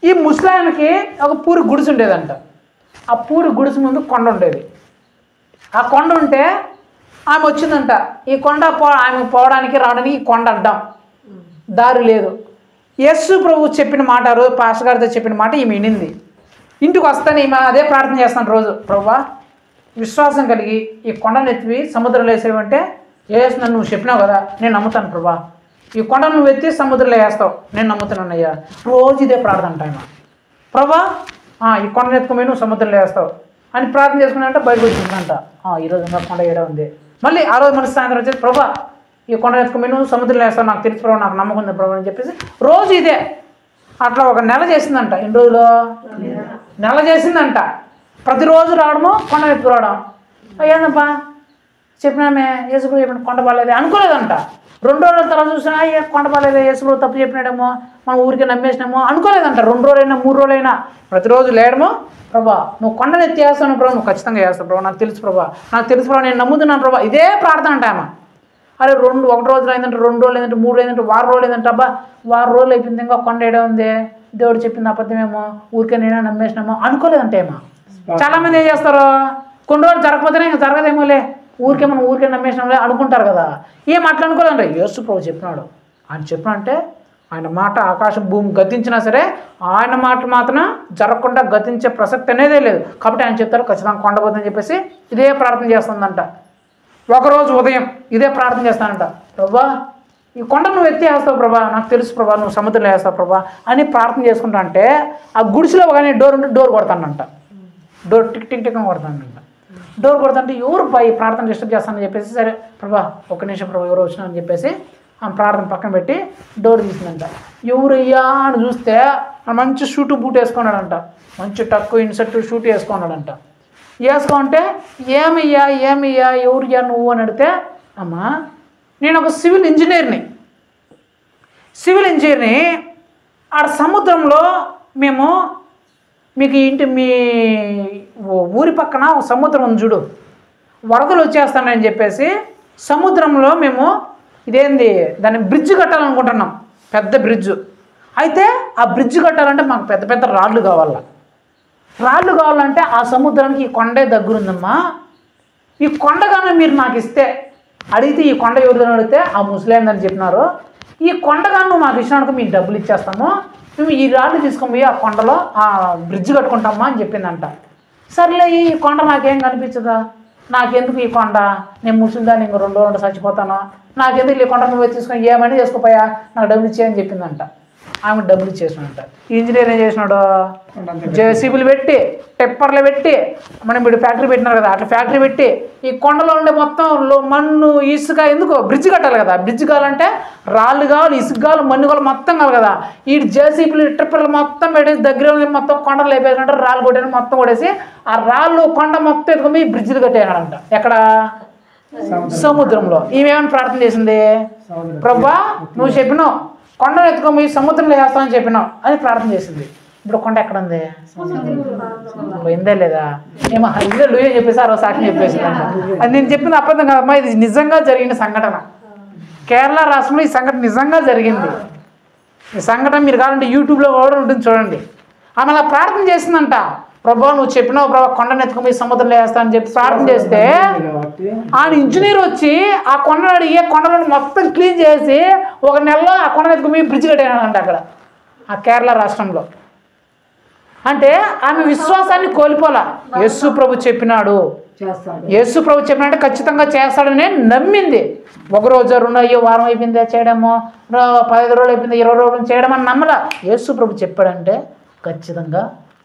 ఈ ముసలాయనకి ఒక పూరి గుడిసె ఉండేదంట. ఆ పూరి గుడిసె ముందు కొండ ఉండేది. ఆ కొండ ఉంటే ఆమె వచ్చిందంట. ఈ కొండ ఆమె పోవడానికి రావడానికి ఈ కొండ అడ్డం, దారి లేదు. యేసు ప్రభు చెప్పిన మాట, రోజు పాస్టర్ గారితో చెప్పిన మాట ఈమె వినింది. ఇంటికి వస్తాను ఈమె అదే ప్రార్థన చేస్తాను రోజు. ప్రభువా, విశ్వాసం కలిగి ఈ కొండను ఎత్తి సముద్రంలో వేసేవంటే వేసిన నువ్వు చెప్పినావు కదా, నేను నమ్ముతాను ప్రభా. ఈ కొండను నువ్వు ఎత్తి సముద్రంలో వేస్తావు, నేను నమ్ముతున్నానయ్యా. రోజు ఇదే ప్రార్థన అంటాను. ప్రభా, ఈ కొండను ఎత్తుకుపోయి నువ్వు సముద్రంలో వేస్తావు అని ప్రార్థన చేసుకున్నానంటే బయటకు వచ్చిందంట. ఈరోజు ఇంకా కొండ ఏడా ఉంది. మళ్ళీ ఆ రోజు మన సాయంత్రం వచ్చేసి ప్రభా, ఈ కొండ ఎత్తుకుపోయి నువ్వు సముద్రంలో వేస్తావు, నాకు తెలుసు ప్రభావ, నాకు నమ్మకం ఉంది ప్రభావ అని చెప్పేసి రోజు ఇదే. అట్లా ఒక నెల చేసిందంట. ఎన్ని రోజులు? నెల చేసిందంట. ప్రతిరోజు రావడము, కొండ ఎత్తుకురావడం. ఏందబ్బా చెప్పినామే యేసుప్రభు చెప్పిన కొండ బాగాలేదే అనుకోలేదంట. 2 రోజుల తర్వాత చూసినా కొండ బాగాలేదే, యేసుప్రభు తప్పు చెప్పినాడేమో, మనం ఊరికే నమ్మేసినామో అనుకోలేదంట. 2 రోజులైనా 3 రోజులైనా ప్రతిరోజు లేడమో, ప్రభా నువ్వు కొండను ఎత్తి వేస్తాను ప్రభా, నువ్వు ఖచ్చితంగా వేస్తావు ప్రభా, నాకు తెలుసు ప్రభా, నాకు తెలుసు ప్రభా, నేను నమ్ముతున్నాను ప్రభా. ఇదే ప్రార్థన అంట ఆమె. అరే 1 రోజులు అయిందంటే, 2 రోజులు అయిందంటే, 3 అయిందంటే, వారం రోజులు అయిందంటే, అబ్బా వారం రోజులు అయిపోయింది ఇంకా కొండ ఏడా ఉంది, దేవుడు చెప్పింది అబద్ధమేమో, ఊరికే నేనే నమ్మేసినామో అనుకోలేదంటే ఏమో. చాలామంది ఏం చేస్తారు, కొన్ని రోజులు జరగకపోతేనే ఇంకా జరగదేమోలే, ఊరికే మనం ఊరికే నమ్మేసినాంలే అనుకుంటారు కదా. ఏం అట్లా అనుకోలేదంటే యేసు ప్రభు చెప్పినాడు. ఆయన చెప్పినంటే ఆయన మాట ఆకాశం భూమి గతించినా సరే ఆయన మాట మాత్రం జరగకుండా గతించే ప్రసక్తి అనేదే లేదు. కాబట్టి ఆయన చెప్తారు ఖచ్చితంగా కొండపోతుందని చెప్పేసి ఇదే ప్రార్థన చేస్తుందంట. ఒకరోజు ఉదయం ఇదే ప్రార్థన చేస్తానంట. ప్రభా, ఈ కొండ నువ్వు ఎత్తి వేస్తావు ప్రభా, నాకు తెలుసు ప్రభా, నువ్వు సముద్రంలో వేస్తావు ప్రభా అని ప్రార్థన చేసుకుంటా అంటే ఆ గుడిసెలో కానీ డోర్ ఉంటే డోర్ కొడతానంట. డోర్ టిక్ టిక్ టిక్ కొడతానంట. డోర్ కొడతాంటే ఎవరు ఈ ప్రార్థన డిస్టర్బ్ చేస్తానని చెప్పేసి సరే ప్రభా 1 నిమిషం ప్రభా ఎవరు వచ్చినా అని చెప్పేసి ఆ ప్రార్థన పక్కన పెట్టి డోర్ తీసిందంట. ఎవరయ్యా అని చూస్తే మంచి షూటు బూట్ వేసుకున్నాడంట. మంచి టక్కు ఇన్సర్ట్ షూట్ వేసుకున్నాడంట. వేసుకుంటే ఏమయ్యా ఎవరయ్యా నువ్వు అని అడిగితే, అమ్మా నేను ఒక సివిల్ ఇంజనీర్ని ఆడ సముద్రంలో మేము మీకు ఇంటి మీ ఊరి పక్కన ఒక సముద్రం ఉంది చూడు, వరదలు వచ్చేస్తానని చెప్పేసి సముద్రంలో మేము ఇదేంది దాన్ని బ్రిడ్జ్ కట్టాలనుకుంటున్నాం, పెద్ద బ్రిడ్జ్. అయితే ఆ బ్రిడ్జ్ కట్టాలంటే మాకు పెద్ద పెద్ద రాళ్ళు కావాలంటే ఆ సముద్రానికి ఈ కొండే దగ్గరుందమ్మా. ఈ కొండ కానీ మీరు నాకు ఇస్తే, అడిగితే ఈ కొండ ఎవరిదని అడిగితే ఆ ముస్లిం అని చెప్పినారు. ఈ కొండ కానీ నువ్వు మాకు ఇచ్చినాక మీకు డబ్బులు ఇచ్చేస్తాము, మేము ఈ రాళ్ళు తీసుకొని పోయి ఆ కొండలో ఆ బ్రిడ్జ్ కట్టుకుంటామా అని చెప్పిందంట. సర్లే ఈ కొండ నాకేం కనిపించదా, నాకెందుకు ఈ కొండ, నేను ముసలిదాన్ని ఇంకో 2 రోజులు చచ్చిపోతాను, నాకెందుకు ఈ కొండ నువ్వే తీసుకొని ఏమని చేసుకోపోయా, నాకు డబ్బులు ఇచ్చేయని చెప్పిందంట. ఆమె డబ్బులు ఇచ్చేసినంట. ఇంజనీర్ ఏం చేసినాడు, జేసీబీలు పెట్టి టెప్పర్లు పెట్టి మనం ఇప్పుడు ఫ్యాక్టరీ పెట్టినారు కదా, అట్లా ఫ్యాక్టరీ పెట్టి ఈ కొండలో ఉండే మొత్తం మన్ను ఇసుక, ఎందుకు బ్రిడ్జ్ కట్టాలి కదా, బ్రిడ్జ్ కావాలంటే రాళ్ళు కావాలి, ఇసుక కావాలి, మన్ను కావాలి, మొత్తం కావాలి కదా. ఈ జేసీబీలు టెప్పర్లు మొత్తం పెట్టేసి దగ్గర మొత్తం కొండలు లేపేసినట్టు రాళ్ళు కొట్టేసి మొత్తం కొట్టేసి ఆ రాళ్ళు కొండ మొత్తం ఎత్తుకొని బ్రిడ్జిలు కట్టేయాలంట. ఎక్కడ? సముద్రంలో. ఈమెమని ప్రార్థన చేసింది, ప్రభా నువ్వు చెప్పినావు కొండను ఎత్తుకొని సముద్రంలో వేస్తామని చెప్పినావు అని ప్రార్థన చేసింది. ఇప్పుడు కొండ ఎక్కడ ఉంది? పోయిందే లేదా? ఏమో ఇదే లూయే చెప్పేసి ఆ రోజు సాక్షి చెప్పేసింది అంట. అది నేను చెప్పింది అబద్ధం కాదమ్మా, ఇది నిజంగా జరిగిన సంఘటన. కేరళ రాష్ట్రంలో ఈ సంఘటన నిజంగా జరిగింది. ఈ సంఘటన మీరు కావాలంటే యూట్యూబ్లో కూడా ఉంటుంది, చూడండి. ఆమె అలా ప్రార్థన చేసిందంట. ప్రభా నువ్వు చెప్పినావు ప్రభా కొండను ఎత్తుకొని సముద్రంలో వేస్తా అని చెప్పి ప్రార్థన చేస్తే ఆయన ఇంజనీర్ వచ్చి ఆ కొండను అడిగి కొండలను మొత్తం క్లీన్ చేసి 1 నెలలో ఆ కొండను ఎత్తుకొని బ్రిడ్జ్ కట్టానంట అక్కడ ఆ కేరళ రాష్ట్రంలో. అంటే ఆమె విశ్వాసాన్ని కోల్పోలా. యేసు ప్రభు చెప్పినాడు, యేసు ప్రభు చెప్పినాడంటే ఖచ్చితంగా చేస్తాడని నమ్మింది. 1 రోజు 2 వారం అయిపోయింది చేయడమో, 15 రోజులు అయిపోయింది, 20 రోజులు చేయడం అని నమ్మలా. యేసు ప్రభు చెప్పాడంటే ఖచ్చితంగా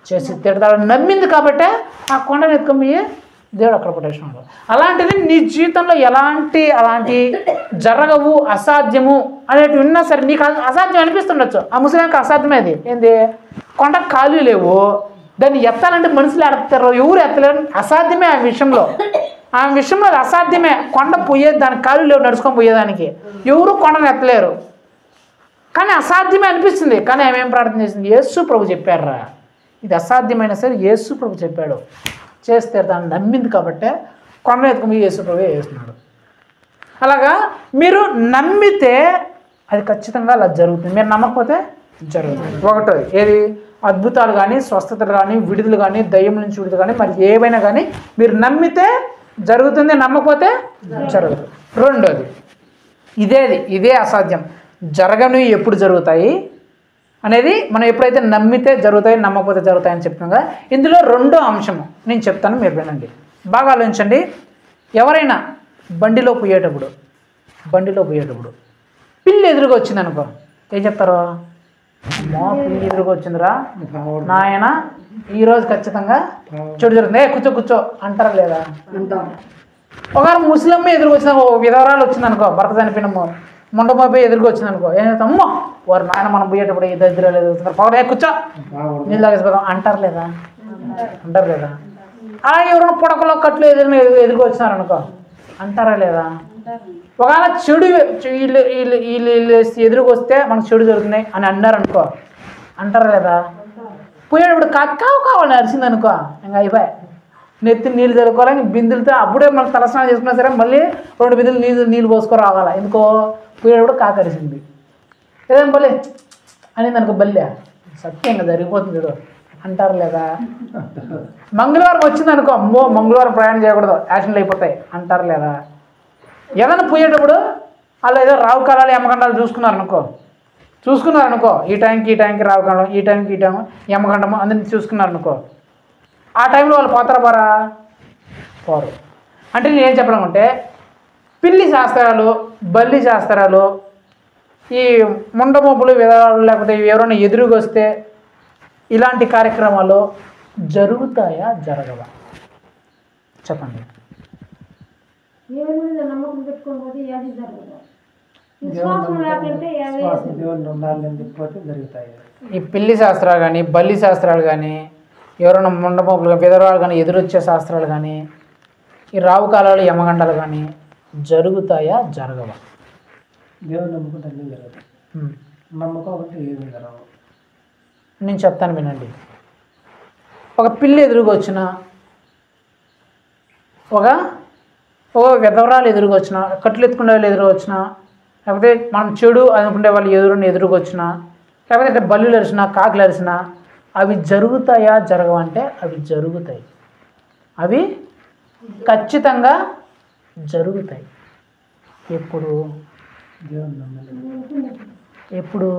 చేసి తిడతాడని నమ్మింది. కాబట్టి ఆ కొండను ఎత్తుకొని దేవుడు అక్కడ కొట్టేసినాడు. అలాంటిది నీ జీవితంలో అలాంటి జరగవు, అసాధ్యము అనేటివి ఉన్నా సరే నీకు అసాధ్యం అనిపిస్తుండొచ్చు. ఆ ముస్లింకి అసాధ్యమే. అది ఏంది, కొండ ఖాళీ లేవు, దాన్ని ఎత్తాలంటే మనుషులు ఎత్తారు, ఎవరు ఎత్తలేరు, అసాధ్యమే. ఆ విషయంలో అది అసాధ్యమే. కొండ పోయేది దానికి ఖాళీ లేవు, నడుచుకొని పోయేదానికి ఎవరు కొండను ఎత్తలేరు. కానీ అసాధ్యమే అనిపిస్తుంది. కానీ ఆమె ఏం ప్రార్థన చేసింది, యేసు ప్రభు చెప్పారా ఇది అసాధ్యమైన సరే యేసు ప్రభు చెప్పాడు చేస్తే దాన్ని నమ్మింది. కాబట్టి కొండ ఎత్తుకుని యేసు ప్రభు వేస్తున్నాడు. అలాగా మీరు నమ్మితే అది ఖచ్చితంగా అలా జరుగుతుంది, మీరు నమ్మకపోతే జరుగుతుంది. ఒకటో ఏది, అద్భుతాలు కానీ స్వస్థతలు కానీ విడుదల కానీ దయ్యం నుంచి విడుదల కానీ మరి ఏవైనా కానీ మీరు నమ్మితే జరుగుతుంది, నమ్మకపోతే జరగదు. రెండోది ఇదే అసాధ్యం. జరగనివి ఎప్పుడు జరుగుతాయి అనేది మనం ఎప్పుడైతే నమ్మితే జరుగుతాయి, నమ్మకపోతే జరుగుతాయని చెప్తున్నాం కదా. ఇందులో రెండో అంశము నేను చెప్తాను, మీరు వినండి, బాగా ఆలోచించండి. ఎవరైనా బండిలో పోయేటప్పుడు పిల్లి ఎదురుగా వచ్చింది అనుకో, ఏం చెప్తారు? అమ్మో పిల్లి ఎదురుగా వచ్చిందిరా నాయన, ఈరోజు ఖచ్చితంగా చెడు జరుగుతుంది, కూర్చో అంటారా లేదా? ఒకవేళ ముస్లిం ఎదురుకు వచ్చిన విధవరాలు వచ్చింది అనుకో, భర్త చనిపోయిన మొండపోయి ఎదురుకు వచ్చింది అనుకో, ఏం చేస్తాం? అమ్మో వారు నాయన మనం పోయేటప్పుడు ఈ దరిద్రాలు ఎదుగుతున్నారు, పగడే కూర్చో నీళ్ళు తాగేసిపోతాం అంటారు లేదా? ఎవరైనా పుడకలో కట్లు ఎదురుకు వచ్చినారు అనుకో, అంటారా లేదా? ఒకవేళ చెడు వీళ్ళు ఎదురుకు వస్తే మనకు చెడు జరుగుతున్నాయి అని అన్నారు అనుకో, అంటారా లేదా? పోయేటప్పుడు కావాలి అరిసింది అనుకో, ఇంకా అయిపోయి నెత్తి నీళ్ళు చదువుకోవాలి, బిందులతో అప్పుడే మనకు తలస్నానం చేసుకున్నా సరే మళ్ళీ 2 బిందులు నీళ్ళు పోసుకొని రావాలి. ఎందుకో పోయేటప్పుడు కాకరిసింది, ఏదైనా బల్లే అనేది అనుకో, బల్లె సత్యంగా జరిగిపోతుంది చూడు అంటారు లేదా? మంగళవారం వచ్చింది అనుకో, అమ్మో మంగళవారం ప్రయాణం చేయకూడదు, యాక్సిడెంట్లు అయిపోతాయి అంటారు లేదా? ఏదైనా పోయేటప్పుడు అలా ఏదో రావు కాలాలు యమగండాలు చూసుకున్నారు అనుకో, ఈ టైంకి రావుకాలం, ఈ టైంకి యమగండము అందరినీ చూసుకున్నారు అనుకో, ఆ టైంలో వాళ్ళు పోతారా పోరు. అంటే నేను ఏం చెప్పాలంటే పిల్లి శాస్త్రాలు, బల్లి శాస్త్రాలు, ఈ ముండమోపులు విధాలు లేకపోతే ఎవరైనా ఎదురుగా వస్తే ఇలాంటి కార్యక్రమాలు జరుగుతాయా జరగవా చెప్పండి? ఈ పిల్లి శాస్త్రాలు కానీ బల్లి శాస్త్రాలు కానీ ఎవరైనా ముండమోపులు విధవరాలు కానీ ఎదురొచ్చే శాస్త్రాలు కానీ ఈ రావు కాలాలు యమగండాలు కానీ జరుగుతాయా జరగవా? దేవుని నమ్ముకుంటే అన్నీ జరుగుతాయి, నమ్మకం అంటే ఏమీ జరగవు. నేను చెప్తాను వినండి. ఒక పిల్లి ఎదురుగా వచ్చిన, ఒక విధవరాలు ఎదురుగా వచ్చిన, కట్లు ఎత్తుకునే వాళ్ళు ఎదురుగా వచ్చిన, లేకపోతే మనం చెడు అనుకుంటే వాళ్ళు ఎదురుగా వచ్చిన, లేకపోతే బల్లులు అరిచినా కాకులు అరిచినా అవి జరుగుతాయా జరగవంటే అవి జరుగుతాయి, అవి ఖచ్చితంగా జరుగుతాయి. ఎప్పుడు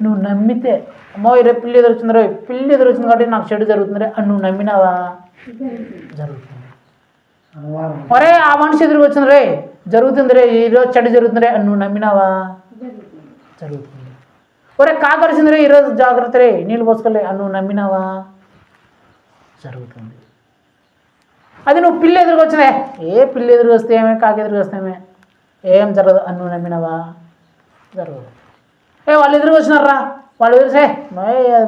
నువ్వు నమ్మితే. అమ్మో రేపు పిల్లి ఎదురొచ్చింది కాబట్టి నాకు చెడు జరుగుతుంది అని నువ్వు నమ్మినావా జరుగుతుంది. మరే ఆ మనిషి ఎదురుకు వచ్చింది రే జరుగుతుంది రే, ఈరోజు చెడు జరుగుతుంది రే అని నువ్వు నమ్మినావా జరుగుతుంది. ఒరే కాకరిసింది రే ఈరోజు జాగ్రత్త రే నీళ్ళు పోసుకోలే అని నువ్వు నమ్మినావా జరుగుతుంది. అది నువ్వు పిల్లి ఎదురుకు వచ్చినా, పిల్లి ఎదురుకు వస్తే ఏమే, కాకి ఎదురుకు వస్తేమే, ఏం జరగదు అని నువ్వు నమ్మినావా జరగదు. వాళ్ళు ఎదురుకు వచ్చినారా, వాళ్ళు ఎదురుసే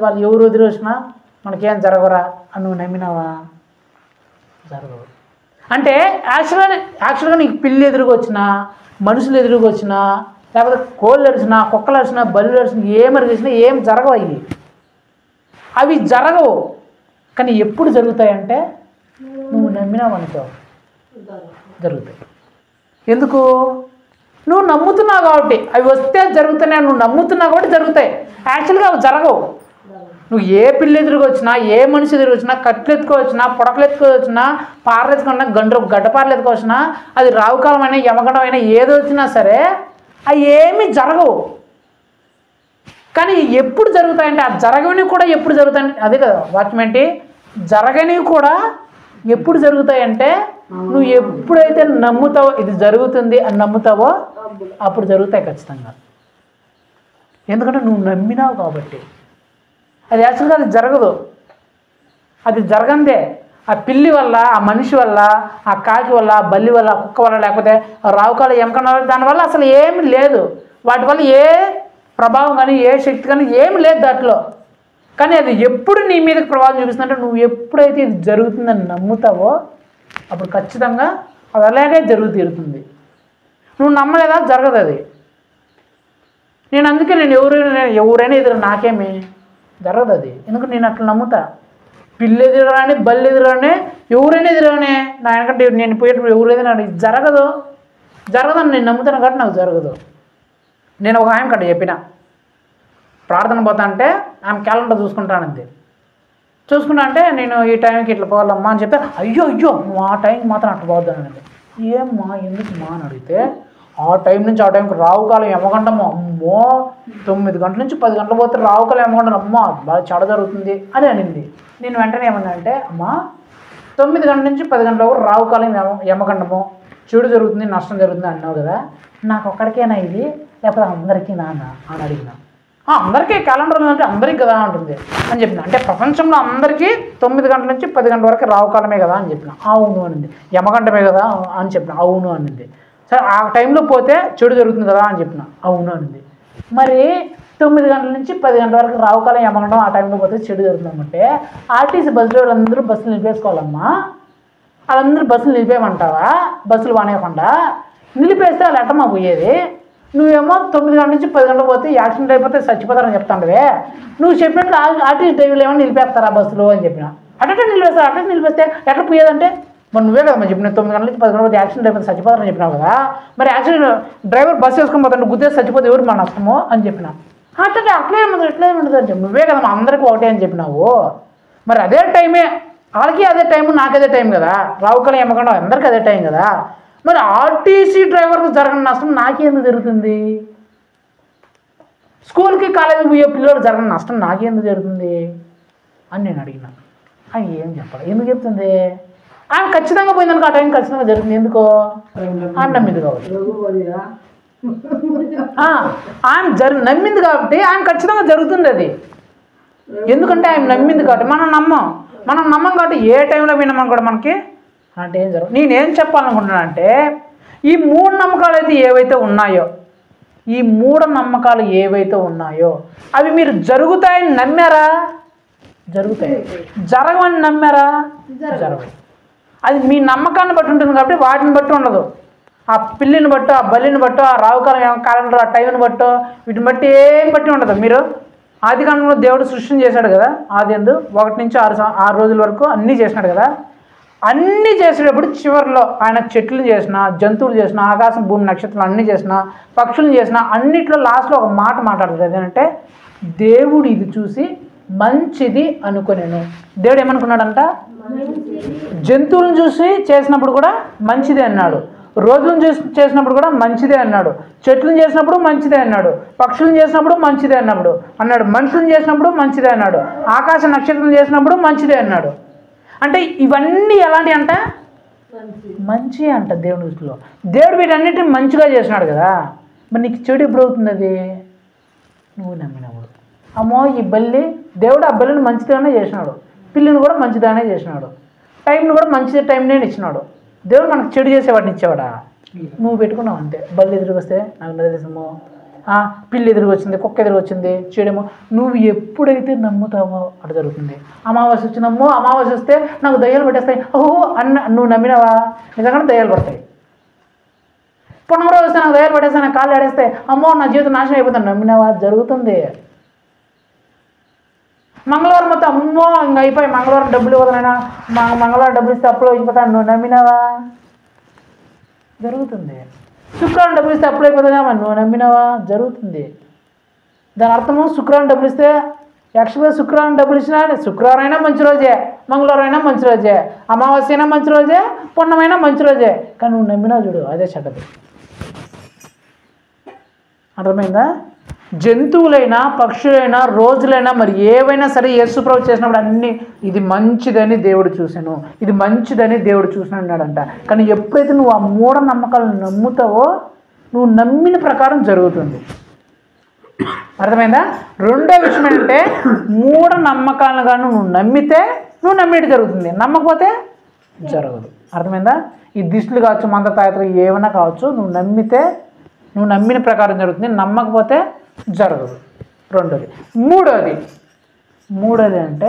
వాళ్ళు ఎవరు ఎదురు వచ్చినా మనకేం జరగరా అని నువ్వు నమ్మినావా జరగదు. అంటే యాక్చువల్గా నీకు పిల్లి ఎదురుకు వచ్చినా, మనుషులు ఎదురుకు వచ్చినా, లేకపోతే కోళ్ళు అరిచినా, కుక్కలు అరిచినా, బల్లులు అరిచినా, ఏమరి చేసినా ఏం జరగవు. అవి జరగవు. కానీ ఎప్పుడు జరుగుతాయంటే నువ్వు నమ్మినావు అనుకో జరుగుతాయి. ఎందుకు? నువ్వు నమ్ముతున్నావు కాబట్టి. అవి వస్తే జరుగుతున్నాయి, నువ్వు నమ్ముతున్నావు కాబట్టి జరుగుతాయి. యాక్చువల్గా అవి జరగవు. నువ్వు ఏ పిల్లి ఎదురుకు వచ్చినా, ఏ మనిషి ఎదురుకు వచ్చినా, కట్లు ఎత్తుకోవచ్చినా, పొడకలు ఎత్తుకోవచ్చినా, పారలు ఎత్తుకున్నా, గడ్డపారలు ఎత్తుకోవచ్చినా, అది రావుకాలం అయినా యమగండం అయినా ఏదో వచ్చినా సరే అవి ఏమీ జరగవు. కానీ ఎప్పుడు జరుగుతాయంటే ఆ జరగనివి కూడా ఎప్పుడు జరుగుతాయంటే అదే కదా వాచ్మెంట్, జరగనివి కూడా ఎప్పుడు జరుగుతాయంటే నువ్వు ఎప్పుడైతే నమ్ముతావో ఇది జరుగుతుంది అని నమ్ముతావో అప్పుడు జరుగుతాయి ఖచ్చితంగా. ఎందుకంటే నువ్వు నమ్మినావు కాబట్టి. అది యాక్చువల్గా అది జరగదు, అది జరగందే. ఆ పిల్లి వల్ల, ఆ మనిషి వల్ల, ఆ కాకి వల్ల, ఆ బల్లి వల్ల, ఆ కుక్క వల్ల, లేకపోతే రావుకాల ఎమకన వల్ల, దానివల్ల అసలు ఏమి లేదు. వాటి వల్ల ఏ ప్రభావం కానీ ఏ శక్తి కానీ ఏమి లేదు దాంట్లో. కానీ అది ఎప్పుడు నీ మీదకి ప్రభావం చూపిస్తుందంటే నువ్వు ఎప్పుడైతే ఇది జరుగుతుందని నమ్ముతావో అప్పుడు ఖచ్చితంగా అది అలాగే తీరుతుంది. నువ్వు నమ్మలేదా జరగదు అది. నేను అందుకే ఎవరైనా ఎదురు నాకేమి జరగదు అది. ఎందుకంటే నేను అట్లా నమ్ముతా. పిల్లి ఎదురాని, బల్లి ఎదురాని, ఎవరైనా ఎదురానే నా వెనకంటే నేను పోయేటప్పుడు ఎవరైనా జరగదని నేను నమ్ముతాను కాబట్టి నాకు జరగదు. నేను ఒక ఆయన కట్ట చెప్పిన, ప్రార్థన పోతా అంటే ఆమె క్యాలెండర్ చూసుకుంటానంది. చూసుకుంటా అంటే నేను ఈ టైంకి ఇట్లా పోవాలమ్మా అని చెప్పి అయ్యో నువ్వు ఆ టైంకి మాత్రం అట్లా పోవద్దానండి. ఏమ్మా ఎందుకు మా అని అడిగితే ఆ టైం నుంచి ఆ టైంకి రావుకాలం యమగండము అమ్మో 9 గంటల నుంచి 10 గంటలు పోతే రావుకాలం యమగండం అమ్మ బాగా చెడ జరుగుతుంది అని అనింది. నేను వెంటనే ఏమన్నా అంటే అమ్మా 9 గంటల నుంచి 10 గంటల వరకు రావుకాలం యమగండము చెడు జరుగుతుంది నష్టం జరుగుతుంది అన్నావు కదా, నాకు ఒక్కడికేనా ఇది లేకపోతే అందరికీ నాన్న అని అడిగిన. అందరికీ క్యాలెండర్ ఉందంటే అందరికీ కదా ఉంటుంది అని చెప్పిన. అంటే ప్రపంచంలో అందరికీ 9 గంటల నుంచి 10 గంటల వరకు రావుకాలమే కదా అని చెప్పిన. అవును అనింది. యమగండమే కదా అని చెప్పిన. అవును అనింది. సరే ఆ టైంలో పోతే చెడు జరుగుతుంది కదా అని చెప్పిన. అవును అనింది. మరి 9 గంటల నుంచి 10 గంటల వరకు రావుకాలం యమగండం ఆ టైంలో పోతే చెడు జరుగుతుందంటే ఆర్టీసీ బస్సులో వాళ్ళందరూ బస్సులు నిలిపేసుకోవాలమ్మా. వాళ్ళందరూ బస్సులు నిలిపేయమంటావా? బస్సులు మానేయకుండా నిలిపేస్తే వాళ్ళు ఎట్టమ్మా పోయేది? నువ్వేమో 9 గంటల నుంచి 10 గంటలు పోతే యాక్సిడెంట్ అయిపోతే చచ్చిపోతారని చెప్తాండవే. నువ్వు చెప్పినట్లు ఆర్టీసీ డ్రైవర్లు ఏమో నిలిపేస్తారా బస్సులు అని చెప్పిన. అట్టే నిలిపేస్తారు. అట్టే నిలిపేస్తే ఎట్లా పోయేదంటే మరి నువ్వే కదా చెప్పిన 9 గంటల నుంచి 10 గంటల పోతే యాక్సిడెంట్ అయిపోతే చచ్చిపోతారని చెప్పినావు కదా. మరి యాక్సిడెంట్ డ్రైవర్ బస్సు వేసుకొని పోతాడు గుద్దేసి చచ్చిపోతే ఎవరు మా నష్టమో అని చెప్పిన. అట్లే ఉండదు ఇట్లే ఉండదు అని చెప్పి నువ్వే కదా అందరికీ ఒకటే అని చెప్పినావు. మరి అదే టైమే వాళ్ళకి అదే టైం నాకు అదే టైం కదా. రావుకాలం యమగండం అందరికీ అదే టైం కదా. మరి ఆర్టీసీ డ్రైవర్కు జరగని నష్టం నాకేందుకు జరుగుతుంది? స్కూల్కి కాలేజీకి పోయే పిల్లలు జరగని నష్టం నాకేందుకు జరుగుతుంది అని నేను అడిగిన. ఆయన ఏం చెప్పాలి? ఎందుకు చెప్తుంది? ఆమె ఖచ్చితంగా పోయిందనుకో ఆ టైం ఖచ్చితంగా జరుగుతుంది. ఎందుకో ఆమె నమ్మింది కాబట్టి. ఆమె నమ్మింది కాబట్టి ఆమె ఖచ్చితంగా జరుగుతుంది అది. ఎందుకంటే ఆమె నమ్మింది కాబట్టి మనం నమ్మం కాబట్టి ఏ టైంలో విన్నామని కూడా మనకి అంటే ఏం జరగదు. నేనేం చెప్పాలనుకుంటున్నానంటే ఈ మూఢనమ్మకాలు అయితే ఏవైతే ఉన్నాయో ఈ మూఢనమ్మకాలు ఏవైతే ఉన్నాయో అవి మీరు జరుగుతాయని నమ్మారా? జరుగుతాయి. జరగవని నమ్మారా? జరగవు. అది మీ నమ్మకాన్ని బట్టి ఉంటుంది కాబట్టి వాటిని బట్టి ఉండదు. ఆ పిల్లిని బట్టో ఆ బల్లిని బట్టో ఆ రావుకాలం క్యాలెండర్ ఆ టైంని బట్టో వీటిని బట్టి ఏం బట్టి ఉండదు. మీరు ఆదికాండంలో దేవుడు సృష్టిని చేశాడు కదా. ఆదియందు 1 నుంచి 6 రోజుల వరకు అన్నీ చేసినాడు కదా. అన్నీ చేసేటప్పుడు చివరిలో ఆయన చెట్లను చేసిన జంతువులు చేసిన ఆకాశం భూమి నక్షత్రాలు అన్నీ చేసిన పక్షులను చేసిన అన్నిట్లో లాస్ట్లో ఒక మాట మాట్లాడుతుంది. ఏంటంటే దేవుడు ఇది చూసి మంచిది అనుకునేను. దేవుడు ఏమనుకున్నాడంట? జంతువులను చూసి చేసినప్పుడు కూడా మంచిదే అన్నాడు. రోజులను చేసినప్పుడు కూడా మంచిదే అన్నాడు. చెట్లను చేసినప్పుడు మంచిదే అన్నాడు. పక్షులను చేసినప్పుడు మంచిదే అన్నాడు. మనుషులను చేసినప్పుడు మంచిదే అన్నాడు. ఆకాశ నక్షత్రం చేసినప్పుడు మంచిదే అన్నాడు. అంటే ఇవన్నీ ఎలాంటి అంట? మంచి అంట దేవుని దృష్టిలో. దేవుడు వీటన్నిటిని మంచిగా చేసినాడు కదా. మరి నీకు చెడు ఎప్పుడు అవుతుంది? అది నువ్వు నమ్మినప్పుడు. అమ్మో ఈ బల్లి దేవుడు ఆ బల్లిని మంచిగానే చేసినాడు, పిల్లిని కూడా మంచిదానే చేసినాడు, టైంని కూడా మంచి టైంనే ఇచ్చినాడు. దేవుడు మనకు చెడు చేసేవాడిని ఇచ్చేవాడా? నువ్వు పెట్టుకున్నావు అంతే. బల్లి ఎదురుకు వస్తే నాకు నిలదీసము, పిల్లి ఎదురుకు వచ్చింది, కుక్క ఎదురు వచ్చింది, చెడేమో. నువ్వు ఎప్పుడైతే నమ్ముతావో అటు జరుగుతుంది. అమావాస్య వచ్చినమ్మో అమావాస్య వస్తే నాకు దయ్యాలు పట్టేస్తాయి ఓహో అన్న నువ్వు నమ్మినావా? నిజంగా దయ్యాలు పడతాయి. పునమరోజు వస్తే నాకు దయ్యాలు పట్టేస్తాయి, నాకు కాళ్ళు ఆడేస్తాయి, అమ్మో నా జీవితం నాశనం అయిపోతాను. నమ్మినావా? జరుగుతుంది. మంగళవారం మొత్తం అమ్మో ఇంకా అయిపోయి మంగళవారం డబ్బులు ఇవ్వదనైనా మంగళవారం డబ్బులు ఇస్తే అప్పులు అయిపోతాను. నువ్వు నమ్మినావా? జరుగుతుంది. శుక్రవారం డబ్బులు ఇస్తే అప్పులు అయిపోతుందా? మరి నువ్వు నమ్మినావా? జరుగుతుంది. దాని అర్థము శుక్రవారం డబ్బులు ఇస్తే యాక్చువల్గా శుక్రవారం డబ్బులు ఇచ్చినా శుక్రవారం అయినా మంచి రోజే, మంగళవారం అయినా మంచి రోజే, అమావాస్య అయినా మంచి రోజే, పున్నమైనా మంచి రోజే. కానీ నువ్వు నమ్మినావు చూడు, అదే చెడ్డది. అర్థమైందా? జంతువులైనా పక్షులైనా రోజులైనా మరి ఏవైనా సరే యేసుప్రభు చేసినప్పుడు అన్నీ ఇది మంచిదని దేవుడు చూశాను, ఇది మంచిదని దేవుడు చూసిన అన్నాడంట. కానీ ఎప్పుడైతే నువ్వు ఆ మూఢనమ్మకాలను నమ్ముతావో నువ్వు నమ్మిన ప్రకారం జరుగుతుంది. అర్థమైందా? రెండో విషయం ఏంటంటే మూఢనమ్మకాలను కానీ నువ్వు నమ్మితే నువ్వు నమ్మినట్టు జరుగుతుంది, నమ్మకపోతే జరగదు. అర్థమైందా? ఈ దిష్టులు కావచ్చు, మంద తాయత్రం ఏమైనా కావచ్చు, నువ్వు నమ్మితే నువ్వు నమ్మిన ప్రకారం జరుగుతుంది, నమ్మకపోతే జరగదు. రెండోది. మూడోది అంటే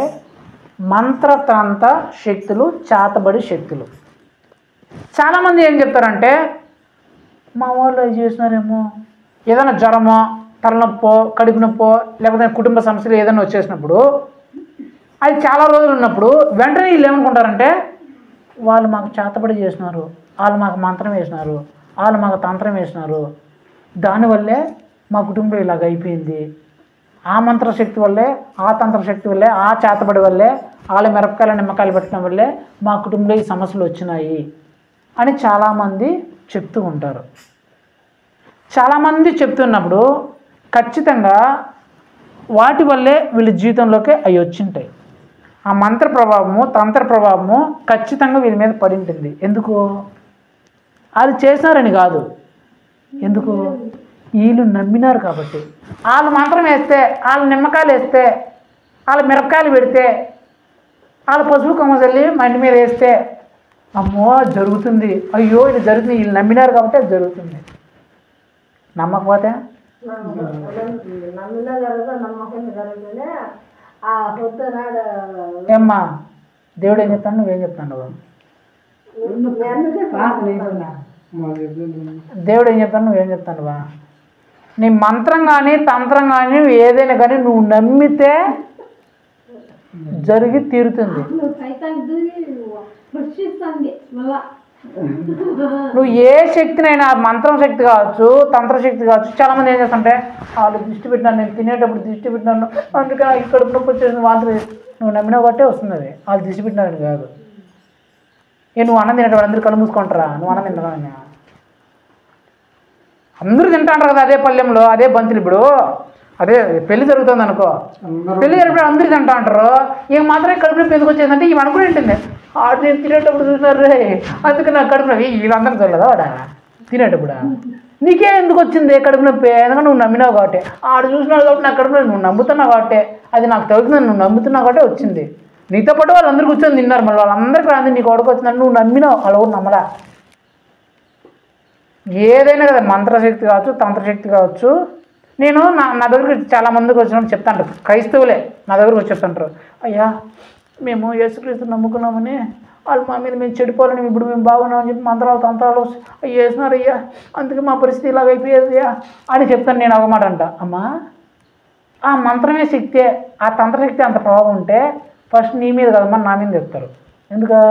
మంత్రతంత్ర శక్తులు, చాతబడి శక్తులు. చాలామంది ఏం చెప్తారంటే మా వాళ్ళు అది చేసినారేమో, ఏదైనా జ్వరమో తలనొప్పో కడుపు నొప్పో లేకపోతే కుటుంబ సమస్యలు ఏదైనా వచ్చేసినప్పుడు అది చాలా రోజులు ఉన్నప్పుడు వెంటనే వీళ్ళు ఏమనుకుంటారంటే వాళ్ళు మాకు చేతబడి చేసినారు, వాళ్ళు మాకు మంత్రం వేసినారు, వాళ్ళు మాకు తంత్రం వేసినారు, దానివల్లే మా కుటుంబం ఇలాగ అయిపోయింది ఆ మంత్రశక్తి వల్లే, ఆ తంత్రశక్తి వల్లే, ఆ చేతబడి వల్లే, వాళ్ళ మిరపకాయలు నిమ్మకాయలు పెట్టడం వల్లే మా కుటుంబంలో ఈ సమస్యలు వచ్చినాయి అని చాలామంది చెప్తూ ఉంటారు. చాలామంది చెప్తున్నప్పుడు ఖచ్చితంగా వాటి వల్లే వీళ్ళ జీవితంలోకి అవి వచ్చింటాయి. ఆ మంత్ర ప్రభావము, తంత్ర ప్రభావము ఖచ్చితంగా వీళ్ళ మీద పడి ఉంటుంది. ఎందుకు? అది చేసినారని కాదు, ఎందుకు? వీళ్ళు నమ్మినారు కాబట్టి. వాళ్ళు మంత్రం వేస్తే, వాళ్ళు నిమ్మకాయలు వేస్తే, వాళ్ళు మిరపకాయలు పెడితే, వాళ్ళు పసుపు కొమ్మ చల్లి మా ఇంటి మీద వేస్తే అమ్మో జరుగుతుంది, అయ్యో ఇది జరుగుతుంది, వీళ్ళు నమ్మినారు కాబట్టి అది జరుగుతుంది. నమ్మకపోతే ఏమ్మా దేవుడు ఏం చెప్తాను, నువ్వేం చెప్తాను? దేవుడు ఏం చెప్తాను, నువ్వేం చెప్తాను? నీ మంత్రం కానీ తంత్రం కానీ ఏదైనా కానీ నువ్వు నమ్మితే జరిగి తీరుతుంది. నువ్వు ఏ శక్తినైనా, మంత్రం శక్తి కావచ్చు, తంత్రశక్తి కావచ్చు. చాలామంది ఏం చేస్తుంటే వాళ్ళు దృష్టి పెట్టినాను, నేను తినేటప్పుడు దృష్టి పెట్టినాను, అందుకే ఇక్కడ నొప్పి వచ్చేసింది, వాంతి. నువ్వు నమ్మిన బట్టే వస్తుంది అది, వాళ్ళు దృష్టి పెట్టినారని కాదు. నువ్వు అన్నం తినేటప్పుడు అందరూ కళ్ళు మూసుకుంటారా? నువ్వు అన్నం తింటావని అందరూ తింటాంటారు కదా అదే పల్లెంలో, అదే బంతులు. ఇప్పుడు అదే పెళ్లి జరుగుతుంది అనుకో, పెళ్లి జరిగినప్పుడు అందరూ తింటా అంటారు, ఇక మాత్రమే కడుపు నొప్పి ఎందుకు వచ్చేదంటే ఇవి అనుకుని ఉంటుంది. ఆడు నేను తినేటప్పుడు చూసినారు రే, అందుకే నాకు కడుపు నొప్పి. వీళ్ళందరూ చూడలేదా వాడ తినేటప్పుడు? నీకే ఎందుకు వచ్చింది కడుపు నొప్పి? ఎందుకంటే నువ్వు నమ్మినావు కాబట్టి. ఆడు చూసినావు కాబట్టి నాకు కడుపు నొప్పి, నువ్వు నమ్ముతున్నావు కాబట్టి అది నాకు తగ్గుతుందని నువ్వు నమ్ముతున్నావు కాబట్టి వచ్చింది. నీతో పాటు వాళ్ళందరూ కూర్చొని తిన్నారు, మళ్ళీ వాళ్ళందరికీ రాంది నీకు కొడుకు వచ్చిందని నువ్వు నమ్మినావు, వాళ్ళు కూడా నమ్మలా. ఏదైనా కదా, మంత్రశక్తి కావచ్చు, తంత్రశక్తి కావచ్చు. నేను నా దగ్గరికి చాలా మందికి వచ్చినప్పుడు చెప్తాంటారు, క్రైస్తవులే నా దగ్గరకు వచ్చి చెప్తాంటారు, అయ్యా మేము యేసుక్రీస్తు నమ్ముకున్నామని వాళ్ళు మా మీద మేము చెడిపోవాలని, ఇప్పుడు మేము బాగున్నామని చెప్పి మంత్రాలు తంత్రాలు వేసినారు అయ్యా, అందుకే మా పరిస్థితి ఇలాగ అయిపోయేదయ్యా అని చెప్తాను. నేను ఒక మాట అంట, అమ్మా ఆ మంత్రమే శక్తే, ఆ తంత్రశక్తి అంత ప్రభావం ఉంటే ఫస్ట్ నీ మీద కదమ్మా నా మీద చెప్తారు. ఎందుకు?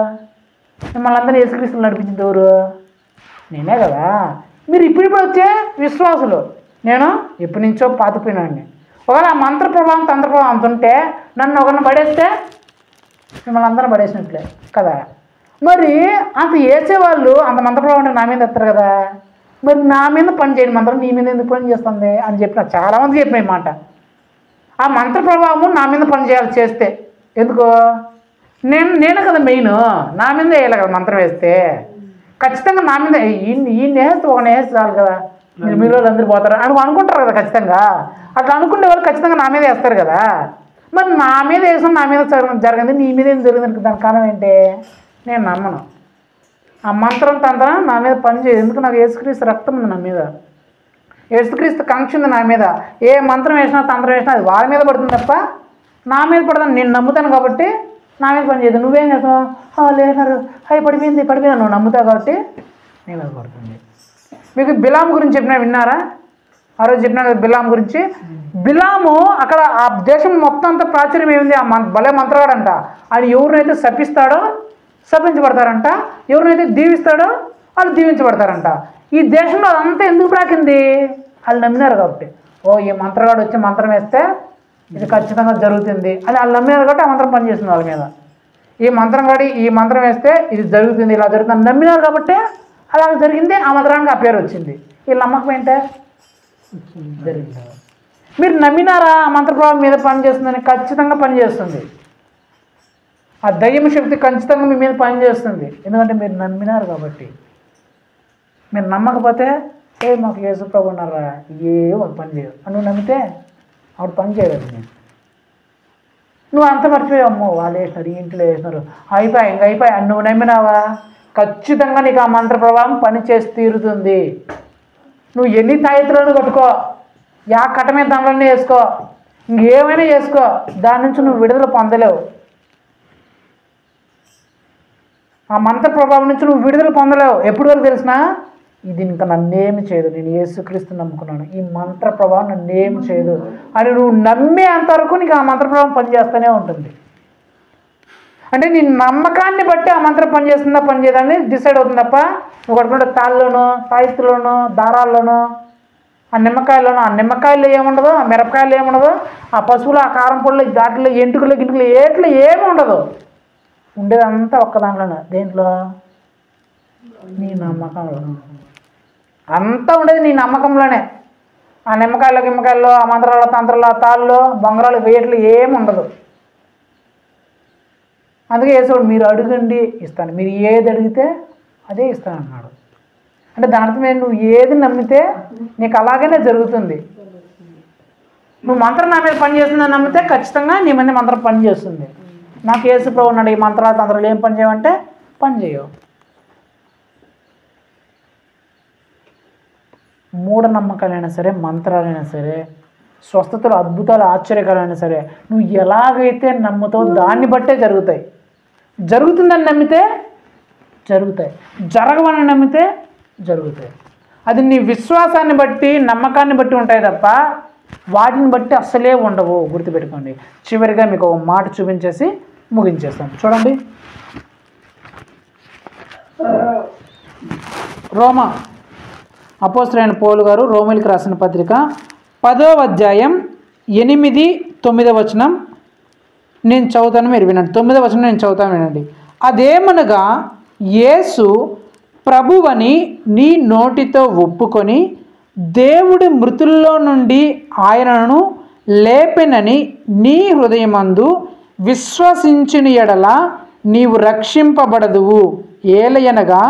మిమ్మల్ని అందరినీ యేసుక్రీస్తులు నడిపించింది ఎవరు? నేనే కదా. మీరు ఇప్పుడు వచ్చే విశ్వాసులు, నేను ఎప్పటి నుంచో పాతిపోయినాన్ని. ఒకవేళ ఆ మంత్ర ప్రభావం తంత్ర ప్రభావం అంత ఉంటే నన్ను ఒకరిని పడేస్తే మిమ్మల్ని అందరం పడేసినట్లే కదా. మరి అంత వేసేవాళ్ళు అంత మంత్ర ప్రభావం నా మీద ఎత్తారు కదా, మరి నా మీద పని చేయని మంత్రం నీ మీద ఎందుకు పని చేస్తుంది అని చెప్పిన చాలామంది చెప్పిన మాట. ఆ మంత్ర ప్రభావము నా మీద పని చేయాలి చేస్తే. ఎందుకు? నేనే కదా మెయిన్, నా మీద వేయాలి కదా మంత్రం వేస్తే. ఖచ్చితంగా నా మీద ఈ నేస్తే ఒక నేస్తే చాలు కదా, మీరు వాళ్ళందరూ పోతారు అని అనుకుంటారు కదా ఖచ్చితంగా. అట్లా అనుకునే వాళ్ళు ఖచ్చితంగా నా మీద వేస్తారు కదా. మరి నా మీద వేసిన నా మీద జరిగింది, నీ మీద ఏం జరిగింది, దాని కారణం ఏంటి? నేను నమ్మను. ఆ మంత్రం తంత్రం నా మీద పనిచేయదు. ఎందుకు? నాకు యేసుక్రీస్తు రక్తం ఉంది నా మీద, యేసుక్రీస్తు కంక్ష ఉంది నా మీద. ఏ మంత్రం వేసినా తంత్రం వేసినా అది వాళ్ళ మీద పడుతుంది తప్ప నా మీద పడతాను. నేను నమ్ముతాను కాబట్టి నా మీద పని చేయదు. నువ్వేం చేస్తావు? లేనారు అవి పడిపోయింది నువ్వు నమ్ముతావు కాబట్టి నీ మీద పడుతుంది. మీకు బిలాం గురించి చెప్పినా విన్నారా? ఆ రోజు చెప్పినా కదా బిలాం గురించి. బిలాము అక్కడ ఆ దేశం మొత్తం అంతా ప్రాచుర్యం ఏముంది, ఆ భలే మంత్రగాడంట. ఆయన ఎవరినైతే శపిస్తాడో శపించబడతారంట, ఎవరినైతే దీవిస్తాడో వాళ్ళు దీవించబడతారంట. ఈ దేశంలో అదంతా ఎందుకు ప్రాకింది? వాళ్ళు నమ్మినారు కాబట్టి. ఈ మంత్రగాడు వచ్చి మంత్రం వేస్తే ఇది ఖచ్చితంగా జరుగుతుంది అని వాళ్ళు నమ్మినారు కాబట్టి ఆ మంత్రం పనిచేస్తుంది వాళ్ళ మీద. ఈ మంత్రం గాడి ఈ మంత్రం వేస్తే ఇది జరుగుతుంది, ఇలా జరుగుతుంది నమ్మినారు కాబట్టి అలా జరిగింది. ఆ మంత్రానికి ఆ పేరు వచ్చింది. వీళ్ళు నమ్మకం ఏంటే జరిగింది. మీరు నమ్మినారా ఆ మంత్రప్రభావం మీద పనిచేస్తుందని? ఖచ్చితంగా పనిచేస్తుంది. ఆ దయ్యం శక్తి ఖచ్చితంగా మీ మీద పనిచేస్తుంది. ఎందుకంటే మీరు నమ్మినారు కాబట్టి. మీరు నమ్మకపోతే మాకు యేసు ప్రభు ఉన్నారా, మాకు పని చేయదు అని నువ్వు నమ్మితే ఆవిడ పని చేయలేదు. నువ్వు అంత మర్చిపోయావు, అమ్మో వాళ్ళు వేసినారు, ఈ ఇంట్లో వేసినారు, అయిపోయి ఇంకా అయిపోయి అని నువ్వు నమ్మినావా? ఖచ్చితంగా నీకు ఆ మంత్ర ప్రభావం పని చేసి తీరుతుంది. నువ్వు ఎన్ని తాయెత్తులను కట్టుకో, యా కట్టమే దానిలోనే వేసుకో, ఇంకేమైనా చేసుకో, దాని నుంచి నువ్వు విడుదల పొందలేవు. ఆ మంత్ర ప్రభావం నుంచి నువ్వు విడుదల పొందలేవు. ఎప్పటి వరకు తెలిసినా ఇది ఇంకా నన్నేమి చేయదు, నేను యేసుక్రీస్తు నమ్ముకున్నాను, ఈ మంత్ర ప్రభావం నన్నేమి చేయదు అని నువ్వు నమ్మే అంతవరకు నీకు ఆ మంత్ర ప్రభావం పనిచేస్తూనే ఉంటుంది. అంటే నీ నమ్మకాన్ని బట్టి ఆ మంత్రం పనిచేస్తుందా పనిచేయదని డిసైడ్ అవుతుంది తప్ప నువ్వు కట్టుకుంటే తాళ్ళలోనో తాయిత్తులోనో దారాల్లోనో ఆ నిమ్మకాయలు ఏముండదు, ఆ మిరపకాయలు ఏముండదు, ఆ పసుపులు, ఆ కారం పొడులు, దాంట్లో ఎంటుకలు గింటుకలు ఏట్లు ఏమి ఉండదు. ఉండేదంతా ఒక్క దాంట్లోనే. దేంట్లో? నీ నమ్మకంలో. అంతా ఉండేది నీ నమ్మకంలోనే. ఆ నిమ్మకాయల్లో ఆ మంత్రాలు, తంత్రాలు, తాళ్ళు, బొంగరాలు, వేట్లు ఏమి ఉండదు. అందుకే యేసుడు మీరు అడగండి ఇస్తాను, మీరు ఏది అడిగితే అదే ఇస్తాను అన్నాడు. అంటే దాంతో నువ్వు ఏది నమ్మితే నీకు అలాగనే జరుగుతుంది. నువ్వు మంత్రం నా మీద పని చేస్తుందని నమ్మితే ఖచ్చితంగా నీ మీద మంత్రం పని చేస్తుంది. నాకు యేసు ప్రభు ఉన్నాడు, ఈ మంత్రాలు తంత్రాలు ఏం పని చేయమంటే పని చేయవు. మూఢనమ్మకాలైనా సరే, మంత్రాలైనా సరే, స్వస్థతలు, అద్భుతాలు, ఆశ్చర్యకాలైనా సరే, నువ్వు ఎలాగైతే నమ్ముతావో దాన్ని బట్టే జరుగుతాయి. జరుగుతుందని నమ్మితే జరుగుతాయి, జరగవని నమ్మితే జరుగుతాయి. అది నీ విశ్వాసాన్ని బట్టి, నమ్మకాన్ని బట్టి ఉంటాయి తప్ప వాటిని బట్టి అస్సలే ఉండవు. గుర్తుపెట్టుకోండి. చివరిగా మీకు ఒక మాట చూపించేసి ముగించేస్తాను. చూడండి, రోమా అపోస్తలుడైన పౌలు గారు రోమీయులకు రాసిన పత్రిక 10వ అధ్యాయం 8, 9 వచనం నేను చదువుతాను, మీరు వినండి. 9వ వచనం నేను చదువుతాను, వినండి. అదేమనగా యేసు ప్రభువని నీ నోటితో ఒప్పుకొని దేవుడి మృతుల్లో నుండి ఆయనను లేపెనని నీ హృదయమందు విశ్వసించిన ఎడల నీవు రక్షింపబడదువు. ఏలయనగా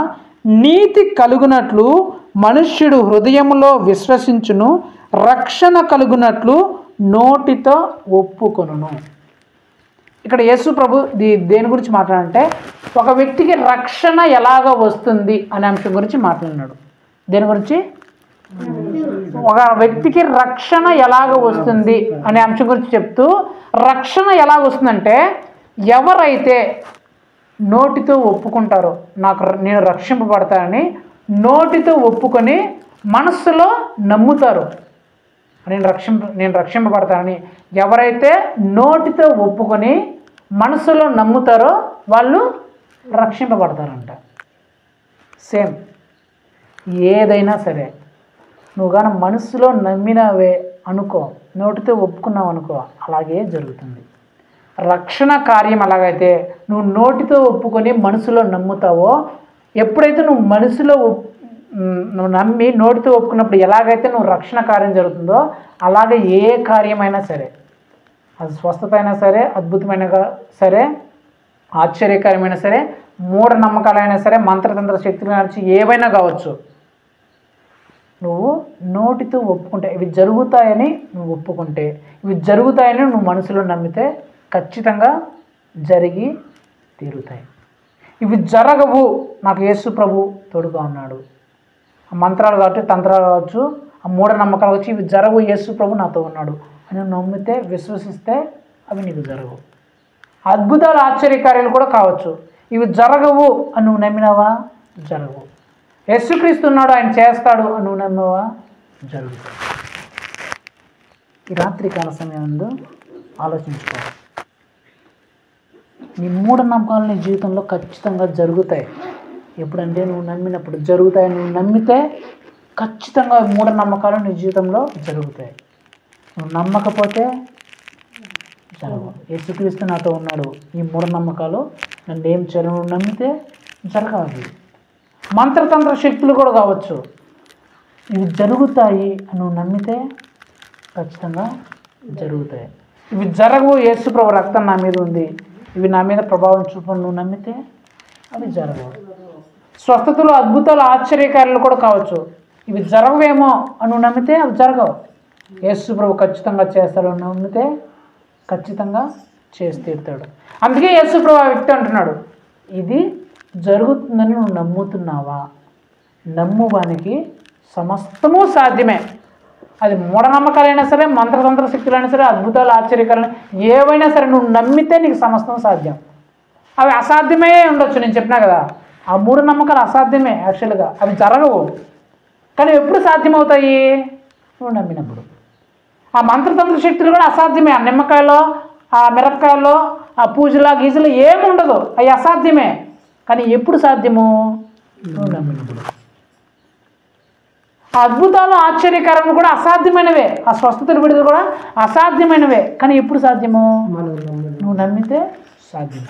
నీతి కలుగునట్లు మనుష్యుడు హృదయములో విశ్వసించును, రక్షణ కలుగునట్లు నోటితో ఒప్పుకొనును. ఇక్కడ యేసు ప్రభు దేని గురించి మాట్లాడంటే ఒక వ్యక్తికి రక్షణ ఎలాగ వస్తుంది అనే అంశం గురించి మాట్లాడినాడు. దేని గురించి? ఒక వ్యక్తికి రక్షణ ఎలాగ వస్తుంది అనే అంశం గురించి చెప్తూ, రక్షణ ఎలాగ వస్తుందంటే ఎవరైతే నోటితో ఒప్పుకుంటారో నేను రక్షింపబడతానని, నోటితో ఒప్పుకొని మనస్సులో నమ్ముతారు నేను రక్షింపబడతానని, ఎవరైతే నోటితో ఒప్పుకొని మనసులో నమ్ముతారో వాళ్ళు రక్షింపబడతారంట. సేమ్ ఏదైనా సరే నువ్వు కానీ మనసులో నమ్మినవే అనుకో, నోటితో ఒప్పుకున్నావు అనుకో, అలాగే జరుగుతుంది. రక్షణ కార్యం ఎలాగైతే నువ్వు నోటితో ఒప్పుకొని మనసులో నమ్ముతావో, ఎప్పుడైతే నువ్వు నమ్మి నోటితో ఒప్పుకున్నప్పుడు ఎలాగైతే నువ్వు రక్షణ కార్యం జరుగుతుందో, అలాగే ఏ కార్యమైనా సరే, అది స్వస్థత అయినా సరే, అద్భుతమైన సరే, ఆశ్చర్యకరమైన సరే, మూఢనమ్మకాలైనా సరే, మంత్రతంత్ర శక్తులు నుంచి ఏవైనా కావచ్చు, నువ్వు నోటితో ఒప్పుకుంటే, ఇవి జరుగుతాయని నువ్వు ఒప్పుకుంటే, ఇవి జరుగుతాయని నువ్వు మనసులో నమ్మితే ఖచ్చితంగా జరిగి తీరుతాయి. ఇవి జరగవు, నాకు యేసు ప్రభు తోడుగా ఉన్నాడు, ఆ మంత్రాలు కావచ్చు, తంత్రాలు కావచ్చు, ఆ మూఢనమ్మకాలు కావచ్చు, ఇవి జరగవు, యేసు ప్రభు నాతో ఉన్నాడు అని నమ్మితే, విశ్వసిస్తే అవి నీకు జరగవు. అద్భుతాలు, ఆశ్చర్యకార్యాలు కూడా కావచ్చు, ఇవి జరగవు అని నువ్వు నమ్మినావా జరగవు. యేసుక్రీస్తు ఉన్నాడు, ఆయన చేస్తాడు అని నువ్వు నమ్మావా జరుగుతాయి. ఈ రాత్రికాల సమయంలో ఆలోచించుకోవాలి. నీ మూఢనమ్మకాలు నీ జీవితంలో ఖచ్చితంగా జరుగుతాయి. ఎప్పుడంటే నువ్వు నమ్మినప్పుడు జరుగుతాయి. నువ్వు నమ్మితే ఖచ్చితంగా మూఢనమ్మకాలు నీ జీవితంలో జరుగుతాయి. నువ్వు నమ్మకపోతే జరగవు. యేసుక్రీస్తు నాతో ఉన్నాడు, ఈ మూఢనమ్మకాలు నన్ను ఏం చేయను, నువ్వు నమ్మితే జరగాలి. మంత్రతంత్ర శక్తులు కూడా కావచ్చు, ఇవి జరుగుతాయి అని నువ్వు నమ్మితే ఖచ్చితంగా జరుగుతాయి. ఇవి జరగవు, యేసు ప్రభు రక్తం నా మీద ఉంది, ఇవి నా మీద ప్రభావం చూపని నువ్వు నమ్మితే అవి జరగవు. స్వస్థతలు, అద్భుతాలు, ఆశ్చర్యకార్యాలు కూడా కావచ్చు, ఇవి జరగవేమో అని నువ్వు నమ్మితే అవి జరగవు. యేసు ప్రభు ఖచ్చితంగా చేస్తాడు అని నమ్మితే ఖచ్చితంగా చేసి తీరుతాడు. అందుకే యేసు ప్రభు ఆ వ్యక్తి అంటున్నాడు, ఇది జరుగుతుందని నువ్వు నమ్ముతున్నావా? నమ్మువానికి సమస్తము సాధ్యమే. అది మూఢనమ్మకాలైనా సరే, మంత్రతంత్ర శక్తులైనా సరే, అద్భుతాలు, ఆశ్చర్యకాలైనా ఏవైనా సరే నువ్వు నమ్మితే నీకు సమస్తం సాధ్యం. అవి అసాధ్యమే ఉండొచ్చు, నేను చెప్పినా కదా, ఆ మూఢనమ్మకాలు అసాధ్యమే. యాక్చువల్గా అవి జరగవు, కానీ ఎప్పుడు సాధ్యమవుతాయి? నువ్వు నమ్మినప్పుడు. ఆ మంత్రతంత్ర శక్తులు కూడా అసాధ్యమే. ఆ నిమ్మకాయలో, ఆ మిరపకాయలో, ఆ పూజల గీజలు ఏమి ఉండదు, అవి అసాధ్యమే. కానీ ఎప్పుడు సాధ్యము? నువ్వు నమ్మినప్పుడు. ఆ అద్భుతాలు ఆశ్చర్యకరం కూడా అసాధ్యమైనవే, ఆ స్వస్థతలు విడుదల కూడా అసాధ్యమైనవే. కానీ ఎప్పుడు సాధ్యము? నువ్వు నమ్మితే సాధ్యం.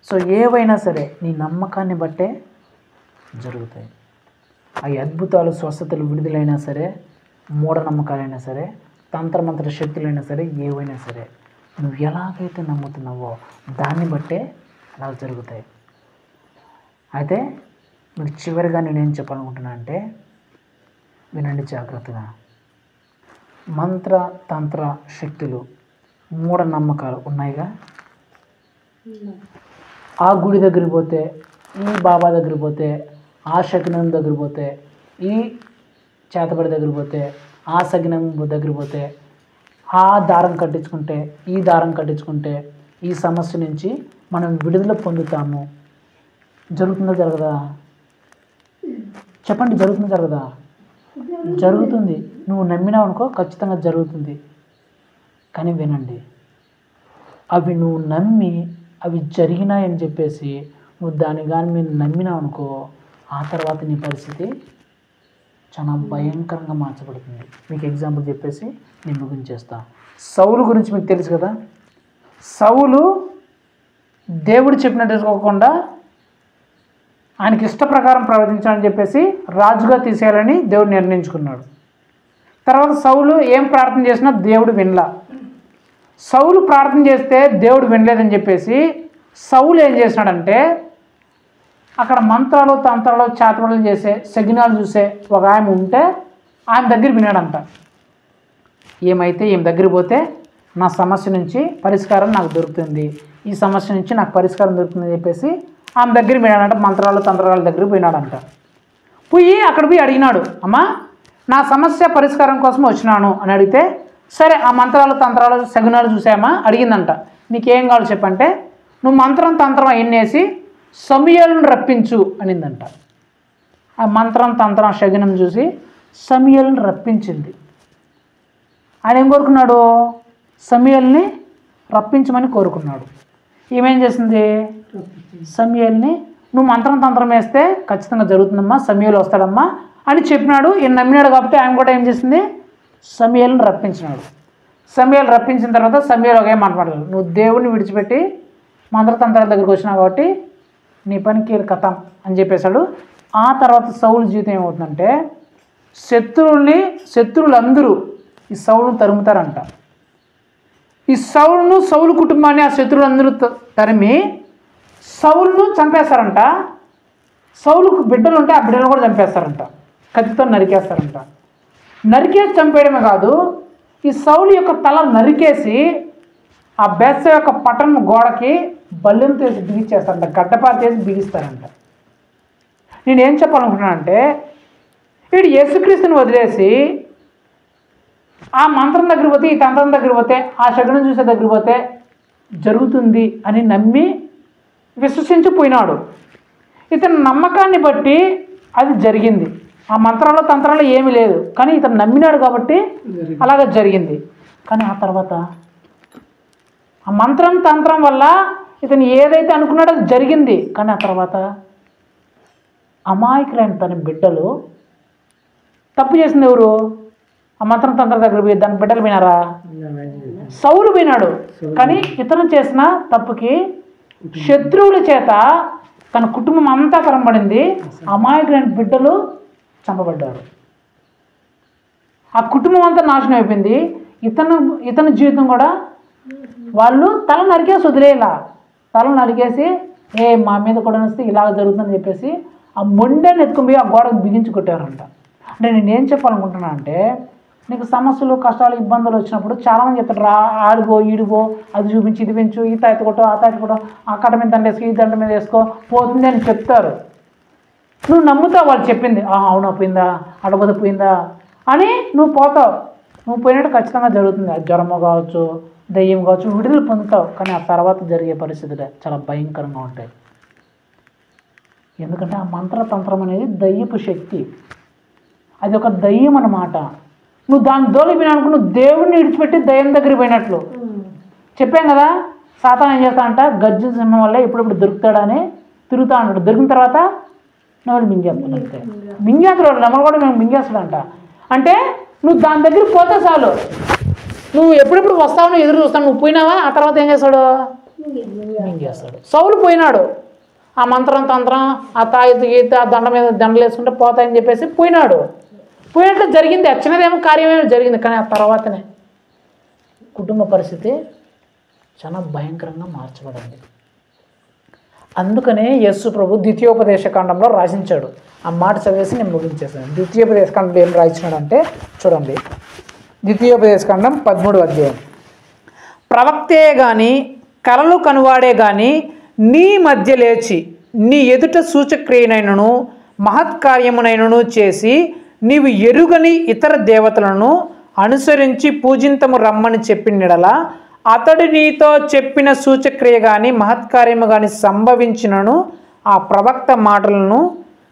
సో ఏవైనా సరే నీ నమ్మకాన్ని బట్టే జరుగుతాయి. ఆ అద్భుతాలు స్వస్థతలు విడుదలైనా సరే, మూఢనమ్మకాలైనా సరే, తంత్రమంత్ర శక్తులైనా సరే, ఏవైనా సరే నువ్వు ఎలాగైతే నమ్ముతున్నావో దాన్ని బట్టే అలా జరుగుతాయి. అయితే మీరు చివరిగా నేనేం చెప్పాలనుకుంటున్నా అంటే వినండి జాగ్రత్తగా. మంత్ర తంత్ర శక్తులు మూఢనమ్మకాలు ఉన్నాయిగా. ఆ గుడి దగ్గరికి పోతే, ఈ బాబా దగ్గరికి పోతే, ఆ శకినం దగ్గరికి పోతే, ఈ చేతబడి దగ్గరికి పోతే, ఆ సగినం దగ్గరికి పోతే, ఆ దారం కట్టించుకుంటే, ఈ దారం కట్టించుకుంటే ఈ సమస్య నుంచి మనం విడుదల పొందుతాము. జరుగుతుందా జరగదా? చెప్పండి, జరుగుతుందా జరగదా? జరుగుతుంది. నువ్వు నమ్మినావు అనుకో ఖచ్చితంగా జరుగుతుంది. కానీ వినండి, అవి నువ్వు నమ్మి అవి జరిగినాయని చెప్పేసి నువ్వు దాని కానీ మీరు నమ్మినావు అనుకో, ఆ తర్వాత నీ పరిస్థితి చాలా భయంకరంగా మార్చబడుతుంది. మీకు ఎగ్జాంపుల్ చెప్పేసి నేను ముగించేస్తాను. సౌలు గురించి మీకు తెలుసు కదా. సౌలు దేవుడు చెప్పినట్టు కాకుండా ఆయనకి ఇష్ట ప్రకారం ప్రవర్తించాలని చెప్పేసి రాజుగా తీసేయాలని దేవుడు నిర్ణయించుకున్నాడు. తర్వాత సౌలు ఏం ప్రార్థన చేసినా దేవుడు వినలా. సౌలు ప్రార్థన చేస్తే దేవుడు వినలేదని చెప్పేసి సౌలు ఏం చేసినాడంటే అక్కడ మంత్రాలు తంత్రాలు చేతబడులు చేసే సగినాలు చూసే ఒక ఆయన ఉంటే ఆయన దగ్గర వినాడంట. ఏం దగ్గర పోతే నా సమస్య నుంచి పరిష్కారం నాకు దొరుకుతుంది, ఈ సమస్య నుంచి నాకు పరిష్కారం దొరుకుతుందని చెప్పేసి ఆమె దగ్గర వినాడంట. మంత్రాలు తంత్రాల దగ్గర పోయినాడంట. అక్కడ పోయి అడిగినాడు, అమ్మా నా సమస్య పరిష్కారం కోసం వచ్చినాను అని అడిగితే, సరే ఆ మంత్రాలు తంత్రాలు సగునాలు చూసామా అడిగిందంట. నీకేం కావాలో చెప్పంటే, నువ్వు మంత్రం తంత్రం ఎన్నేసి సమూయేలును రప్పించు అనిందంట. ఆ మంత్రం తంత్రం శగునం చూసి సమూయేలును రప్పించింది. ఆయన ఏం కోరుకున్నాడు? సమూయేలుని రప్పించమని కోరుకున్నాడు. ఏమేం చేసింది? సమూయేలుని నువ్వు మంత్రం తంత్రం వేస్తే ఖచ్చితంగా జరుగుతుందమ్మా, సమూయేలు వస్తాడమ్మా అని చెప్పినాడు. ఈయన నమ్మినాడు కాబట్టి ఆయన కూడా ఏం చేసింది? సమూయేలుని రప్పించినాడు. సమూయేలు రప్పించిన తర్వాత సమూయేలు ఒకే మాట్లాడాలి, నువ్వు దేవుడిని విడిచిపెట్టి మంత్రతంత్రాల దగ్గరికి వచ్చినావు కాబట్టి నీ పనికి కథం అని చెప్పేశాడు. ఆ తర్వాత సౌలు జీవితం ఏమవుతుందంటే శత్రువులందరూ ఈ సౌలును తరుముతారంట. ఈ సౌలు కుటుంబాన్ని ఆ శత్రువులందరూ తరిమి సౌలును చంపేస్తారంట. సౌలుకు బిడ్డలు ఉంటే ఆ బిడ్డలు కూడా చంపేస్తారంట, కత్తితో నరికేస్తారంట. నరికేసి చంపేయడమే కాదు, ఈ సౌలు యొక్క తల నరికేసి ఆ బెస్స యొక్క పట్టణం గోడకి బల్లెంతో వేసి బిగిచ్చేస్తారంట, గడ్డపాత వేసి బిగిస్తారంట. నేనేం చెప్పాలనుకుంటున్నానంటే వీడు యేసుక్రీస్తుని వదిలేసి ఆ మంత్రం దగ్గర పోతే, ఈ తంత్రం దగ్గర పోతే, ఆ శకునం చూసే దగ్గర పోతే జరుగుతుంది అని నమ్మి విశ్వసించిపోయినాడు. ఇతని నమ్మకాన్ని బట్టి అది జరిగింది. ఆ మంత్రాలు తంత్రాలు ఏమీ లేదు, కానీ ఇతను నమ్మినాడు కాబట్టి అలాగ జరిగింది. కానీ ఆ తర్వాత ఆ మంత్రం తంత్రం వల్ల ఇతను ఏదైతే అనుకున్నాడో అది జరిగింది. కానీ ఆ తర్వాత అమాయకులైన తన బిడ్డలు తప్పు చేసింది ఎవరు? ఆ మంత్రం తంత్రం దగ్గర పోయి దాని బిడ్డలు పోయినారా? సౌలు పోయినాడు. కానీ ఇతను చేసిన తప్పుకి శత్రువుల చేత తన కుటుంబం అంతా కనబడింది. అమాయకులైన బిడ్డలు చంపబడ్డారు. ఆ కుటుంబం అంతా నాశనం అయిపోయింది. ఇతని జీవితం కూడా వాళ్ళు తల నరికేసి వదిలేలా, తల నరికేసి మా మీద కూడా వస్తే ఇలాగ జరుగుతుందని చెప్పేసి ఆ మొండని ఎత్తుకుని పోయి ఆ గోడకు బిగించి కొట్టారంట. అంటే నేనేం చెప్పాలనుకుంటున్నా అంటే, నీకు సమస్యలు కష్టాలు ఇబ్బందులు వచ్చినప్పుడు చాలామంది చెప్తారు, రా ఆడిగో ఈడిగో అది చూపించి ఇది పెంచు, ఈ తాయిత కొట్టో ఆ తాయిత కొట్టో, ఆ కట్ట మీద దండ వేసుకో ఈ దండ మీద వేసుకో పోతుంది అని చెప్తారు. నువ్వు నమ్ముతావు వాళ్ళు చెప్పింది, అవునా పోయిందా అడగదు పోయిందా అని నువ్వు పోతావు. నువ్వు పోయినట్టు ఖచ్చితంగా జరుగుతుంది. అది జ్వరము కావచ్చు, దయ్యం కావచ్చు, విడుదల పొందుతావు. కానీ ఆ తర్వాత జరిగే పరిస్థితులే చాలా భయంకరంగా ఉంటాయి. ఎందుకంటే ఆ మంత్రతంత్రం అనేది దయ్యపు శక్తి, అది ఒక దయ్యం అన్నమాట. నువ్వు దాన్ని దోలిపోయినా అనుకో, నువ్వు దేవుడిని విడిచిపెట్టి దయ్యం దగ్గరికి పోయినట్లు. చెప్పాం కదా, సాతాను ఏం చేస్తా అంట, గజ్జు సింహం వల్ల ఎప్పుడెప్పుడు దొరుకుతాడని తిరుగుతూ ఉంటాడు. దొరికిన తర్వాత నెమలి మింగేస్తాను అంతే. మింగేస్తాడు నెమలు కూడా మేము మింగేస్తాడంట. అంటే నువ్వు దాని దగ్గర పోతే చాలు, నువ్వు ఎప్పుడెప్పుడు వస్తావు ఎదురు చూస్తాను, నువ్వు పోయినావా ఆ తర్వాత ఏం చేస్తాడు? మింగేస్తాడు. సౌలు పోయినాడు, ఆ మంత్రం తంత్రం ఆ తాయితీ గీత ఆ దండ మీద దండలు వేసుకుంటే పోతాయని చెప్పేసి పోయినాడు. పోయినట్లు జరిగింది, చిన్నదేమో కార్యమేమో జరిగింది. కానీ ఆ తర్వాతనే కుటుంబ పరిస్థితి చాలా భయంకరంగా మార్చబడింది. అందుకనే యేసు ప్రభు ద్వితీయోపదేశకాండంలో రాసించాడు. ఆ మాట చదివేసి నేను ముగించేసాను. ద్వితీయోపదేశకాండంలో ఏం రాయించినాడంటే చూడండి, ద్వితీయోపదేశకాండం 13వ అధ్యాయం. ప్రవక్తే గాని కలలు కనువాడే గాని నీ మధ్య లేచి నీ ఎదుట సూచక్రియనైనను మహత్కార్యమునైనను చేసి నీవు ఎరుగని ఇతర దేవతలను అనుసరించి పూజింతము రమ్మని చెప్పినడలా అతడు నీతో చెప్పిన సూచక్రియ కానీ మహత్కార్యము కానీ సంభవించినను ఆ ప్రవక్త మాటలను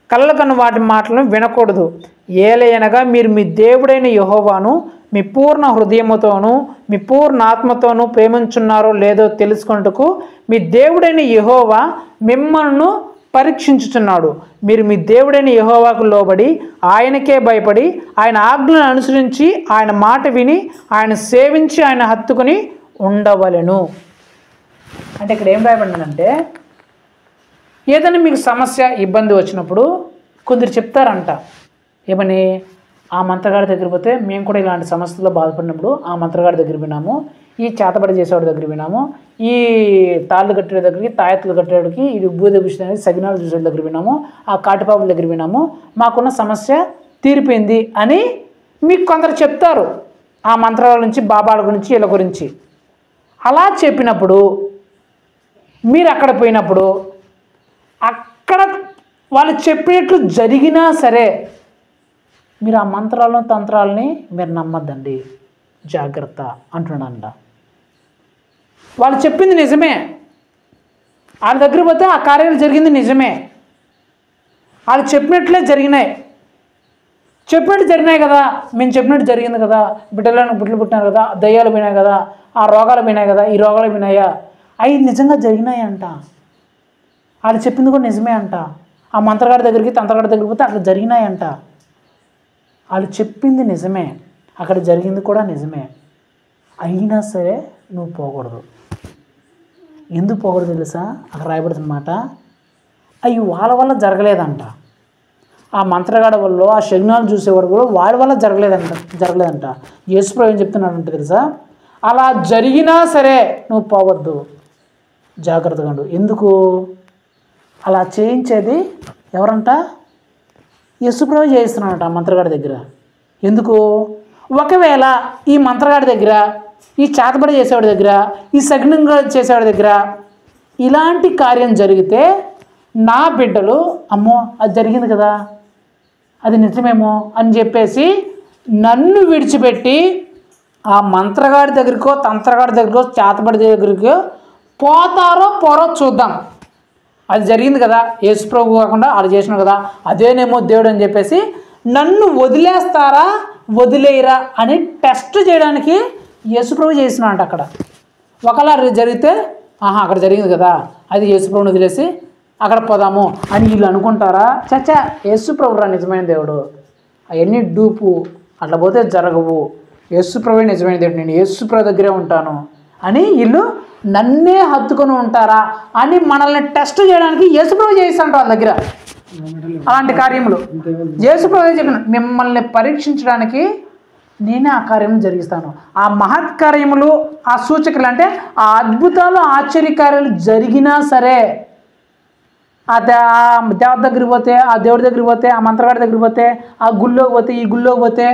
కలలుకను వాటి మాటలను వినకూడదు. ఏలయనగా మీరు మీ దేవుడైన యెహోవాను మీ పూర్ణ హృదయముతోనూ మీ పూర్ణ ఆత్మతోనూ ప్రేమించున్నారో లేదో తెలుసుకొనుటకు మీ దేవుడైన యెహోవా మిమ్మల్ని పరీక్షించుచున్నాడు. మీరు మీ దేవుడైన యెహోవాకు లోబడి ఆయనకే భయపడి ఆయన ఆజ్ఞలను అనుసరించి ఆయన మాట విని ఆయన సేవించి ఆయన హత్తుకుని ఉండవలెను. అంటే ఇక్కడ ఏం రాయబడిందంటే, ఏదైనా మీకు సమస్య ఇబ్బంది వచ్చినప్పుడు కొందరు చెప్తారంట, ఏమని, ఆ మంత్రగాడి దగ్గర పోతే మేము కూడా ఇలాంటి సమస్యల్లో బాధపడినప్పుడు ఆ మంత్రగాడి దగ్గర విన్నాము, ఈ చేతబడి చేసేవాడి దగ్గర విన్నాము, ఈ తాళ్ళు కట్టే దగ్గరికి తాయెత్తులు కట్టేవాడికి ఇది బూద విషయానికి సగినాలు చూసే దగ్గర విన్నాము, ఆ కాటిపాపుల దగ్గర విన్నాము, మాకున్న సమస్య తీరిపోయింది అని మీకు కొందరు చెప్తారు. ఆ మంత్రాల నుంచి బాబాల గురించి వీళ్ళ గురించి అలా చెప్పినప్పుడు మీరు అక్కడ పోయినప్పుడు అక్కడ వాళ్ళు చెప్పినట్లు జరిగినా సరే మీరు ఆ మంత్రాలను తంత్రాలని మీరు నమ్మద్దండి, జాగ్రత్త అంటున్నాడంట. వాళ్ళు చెప్పింది నిజమే, వాళ్ళ దగ్గర పోతే ఆ కార్యాలు జరిగింది నిజమే, వాళ్ళు చెప్పినట్లే జరిగినాయి, చెప్పినట్టు జరిగినాయి కదా, మేము చెప్పినట్టు జరిగింది కదా, బిడ్డలు పుట్టినారు కదా, దయ్యాలు పోయినాయి కదా, ఆ రోగాలు పోయినాయి కదా, ఈ రోగాలు పోయినాయా, అవి నిజంగా జరిగినాయి అంట. వాళ్ళు చెప్పింది కూడా నిజమే అంట. ఆ మంత్రగాడి దగ్గరికి తంత్రగాడి దగ్గరికి పోతే అట్లా జరిగినాయంట. వాళ్ళు చెప్పింది నిజమే, అక్కడ జరిగింది కూడా నిజమే, అయినా సరే నువ్వు పోకూడదు. ఎందుకు పోకూడదు తెలుసా? అక్కడ రాయబడుతున్న మాట, అవి వాళ్ళ వల్ల జరగలేదంట. ఆ మంత్రగాడ వల్ల ఆ శగ్నాలు చూసేవాడు కూడా వాడి వల్ల జరగలేదంట. యేసుప్రభు ఏం చెప్తున్నాడంటే తెలుసా, అలా జరిగినా సరే నువ్వు పోవద్దు, జాగ్రత్తగా ఉండు. ఎందుకు? అలా చేయించేది ఎవరంట? యేసుప్రభు చేయిస్తున్నాడంట ఆ మంత్రగాడి దగ్గర. ఎందుకు? ఒకవేళ ఈ మంత్రగాడి దగ్గర, ఈ చేతబడి చేసేవాడి దగ్గర, ఈ సగ్నంగా చేసేవాడి దగ్గర ఇలాంటి కార్యం జరిగితే నా బిడ్డలు అమ్మో అది జరిగింది కదా, అది నిజమేమో అని చెప్పేసి నన్ను విడిచిపెట్టి ఆ మంత్రగాడి దగ్గరికో తంత్రగాడి దగ్గరికో చేతబడి దగ్గరికో పోతారో పోరో చూద్దాం. అది జరిగింది కదా, యేసుప్రభు కాకుండా అది చేసినాడు కదా, అదేనేమో దేవుడు అని చెప్పేసి నన్ను వదిలేస్తారా వదిలేయరా అని టెస్ట్ చేయడానికి యేసుప్రభు చేసినాడంట అక్కడ. ఒకలా జరిగితే అక్కడ జరిగింది కదా, అది యేసుప్రభుని వదిలేసి అక్కడ పోదాము అని వీళ్ళు అనుకుంటారా? చచ్చా, యేసుప్రభు రా నిజమైన దేవుడు, అవన్నీ డూపు, అట్లా పోతే జరగవు, యేసుప్రభు నిజమైన దేవుడు, నేను యేసుప్రభు దగ్గరే ఉంటాను అని వీళ్ళు నన్నే హత్తుకొని ఉంటారా అని మనల్ని టెస్ట్ చేయడానికి యేసుప్రభు చేయిస్తాడు వాళ్ళ దగ్గర అలాంటి కార్యములు. యేసుప్రభు చెప్పిన మిమ్మల్ని పరీక్షించడానికి నేనే ఆ కార్యములు జరిగిస్తాను. ఆ మహత్కార్యములు, ఆ సూచకులు అంటే ఆ అద్భుతాలు ఆశ్చర్యకార్యాలు జరిగినా సరే, ఆ దేవత దగ్గరికి పోతే, ఆ దేవుడి దగ్గరికి పోతే, ఆ మంత్రగాడి దగ్గరికి పోతే, ఆ గుళ్ళోకి పోతే, ఈ గుళ్ళోకి పోతే,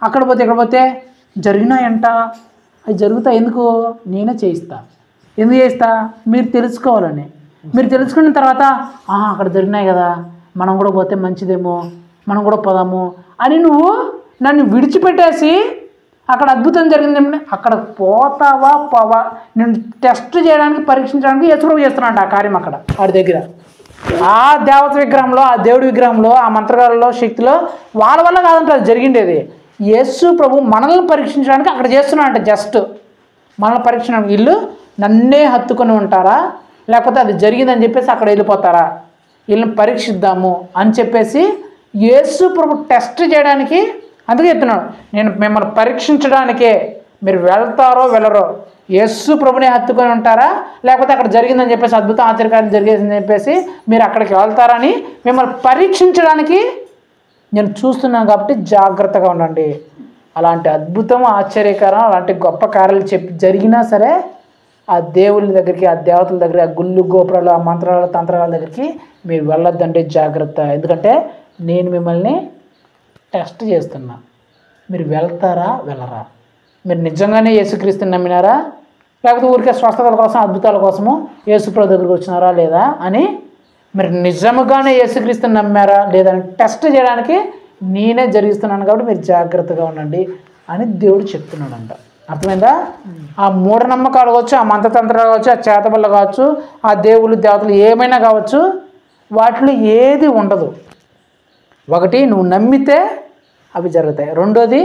అక్కడ పోతే ఇక్కడ పోతే జరిగినాయంట. అవి జరుగుతాయి. ఎందుకు? నేనే చేయిస్తా. ఎందుకు చేయిస్తా? మీరు తెలుసుకోవాలని. మీరు తెలుసుకున్న తర్వాత అక్కడ జరిగినాయి కదా, మనం కూడా పోతే మంచిదేమో, మనం కూడా పోదాము అని నువ్వు నన్ను విడిచిపెట్టేసి అక్కడ అద్భుతం జరిగింది అక్కడ పోతావా పోవా నేను టెస్ట్ చేయడానికి పరీక్షించడానికి యేసుప్రభు చేస్తున్నాడు ఆ కార్యం అక్కడ వాడి దగ్గర. ఆ దేవత విగ్రహంలో, ఆ దేవుడి విగ్రహంలో, ఆ మంత్రగాళ్ళలో, శక్తిలో వాళ్ళ వల్ల కాదంటే అది జరిగిండేది. యేసు ప్రభు మనల్ని పరీక్షించడానికి అక్కడ చేస్తున్నాడంట. జస్ట్ మనల్ని పరీక్షించడానికి వీళ్ళు నన్నే హత్తుకొని ఉంటారా, లేకపోతే అది జరిగిందని చెప్పేసి అక్కడ వెళ్ళిపోతారా? వీళ్ళని పరీక్షిద్దాము అని చెప్పేసి యేసు ప్రభు టెస్ట్ చేయడానికి అందుకే చెప్తున్నాడు, నేను మిమ్మల్ని పరీక్షించడానికే. మీరు వెళ్తారో వెళ్ళరో, యేసు ప్రభుని హత్తుకొని ఉంటారా, లేకపోతే అక్కడ జరిగిందని చెప్పేసి అద్భుతం ఆశ్చర్యకార్యం జరిగేసిందని చెప్పేసి మీరు అక్కడికి వెళ్తారని మిమ్మల్ని పరీక్షించడానికి నేను చూస్తున్నాను. కాబట్టి జాగ్రత్తగా ఉండండి. అలాంటి అద్భుతం ఆశ్చర్యకరం అలాంటి గొప్ప కార్యాలు జరిగినా సరే ఆ దేవుళ్ళ దగ్గరికి, ఆ దేవతల దగ్గర, ఆ గుళ్ళు గోపురాలు, ఆ మంత్రాల తంత్రాల దగ్గరికి మీరు వెళ్ళొద్దంటే జాగ్రత్త. ఎందుకంటే నేను మిమ్మల్ని టెస్ట్ చేస్తున్నా. మీరు వెళ్తారా వెళ్ళరా? మీరు నిజంగానే యేసుక్రీస్తుని నమ్మినారా, లేకపోతే ఊరికే స్వస్థతల కోసం అద్భుతాల కోసము యేసుప్రభు దగ్గరికి వచ్చినారా లేదా అని, మీరు నిజంగానే యేసుక్రీస్తుని నమ్మారా లేదా అని టెస్ట్ చేయడానికి నేనే జరిగిస్తున్నాను. కాబట్టి మీరు జాగ్రత్తగా ఉండండి అని దేవుడు చెప్తున్నాడంట. అర్థమైందా? ఆ మూఢనమ్మకాలు కావచ్చు, ఆ మంత్రతంత్రాలు కావచ్చు, ఆ చేతబళ్ళు కావచ్చు, ఆ దేవుళ్ళు దేవతలు ఏమైనా కావచ్చు, వాటిలో ఏది ఉండదు. ఒకటి, నువ్వు నమ్మితే అవి జరుగుతాయి. రెండోది,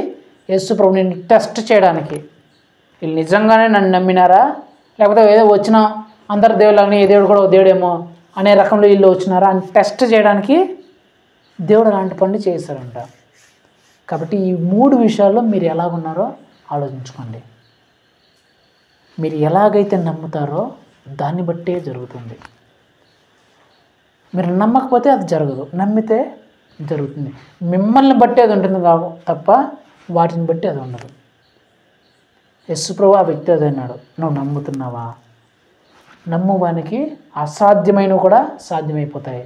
యేసు ప్రభు నిన్ను టెస్ట్ చేయడానికి, వీళ్ళు నిజంగానే నన్ను నమ్మినారా, లేకపోతే ఏదో వచ్చిన అందరు దేవుళ్ళని ఏ దేవుడు కూడా దేవుడేమో అనే రకంలో వీళ్ళు వచ్చినారా అని టెస్ట్ చేయడానికి దేవుడు అలాంటి పనులు చేశారంట. కాబట్టి ఈ 3 విషయాల్లో మీరు ఎలాగున్నారో ఆలోచించుకోండి. మీరు ఎలాగైతే నమ్ముతారో దాన్ని బట్టే జరుగుతుంది. మీరు నమ్మకపోతే అది జరగదు, నమ్మితే జరుగుతుంది. మిమ్మల్ని బట్టి అది ఉంటుంది తప్ప వాటిని బట్టి అది ఉండదు. యేసు ప్రభు ఆ వ్యక్తి అది అన్నాడు, నువ్వు నమ్ముతున్నావా? నమ్మువానికి అసాధ్యమైనవి కూడా సాధ్యమైపోతాయి,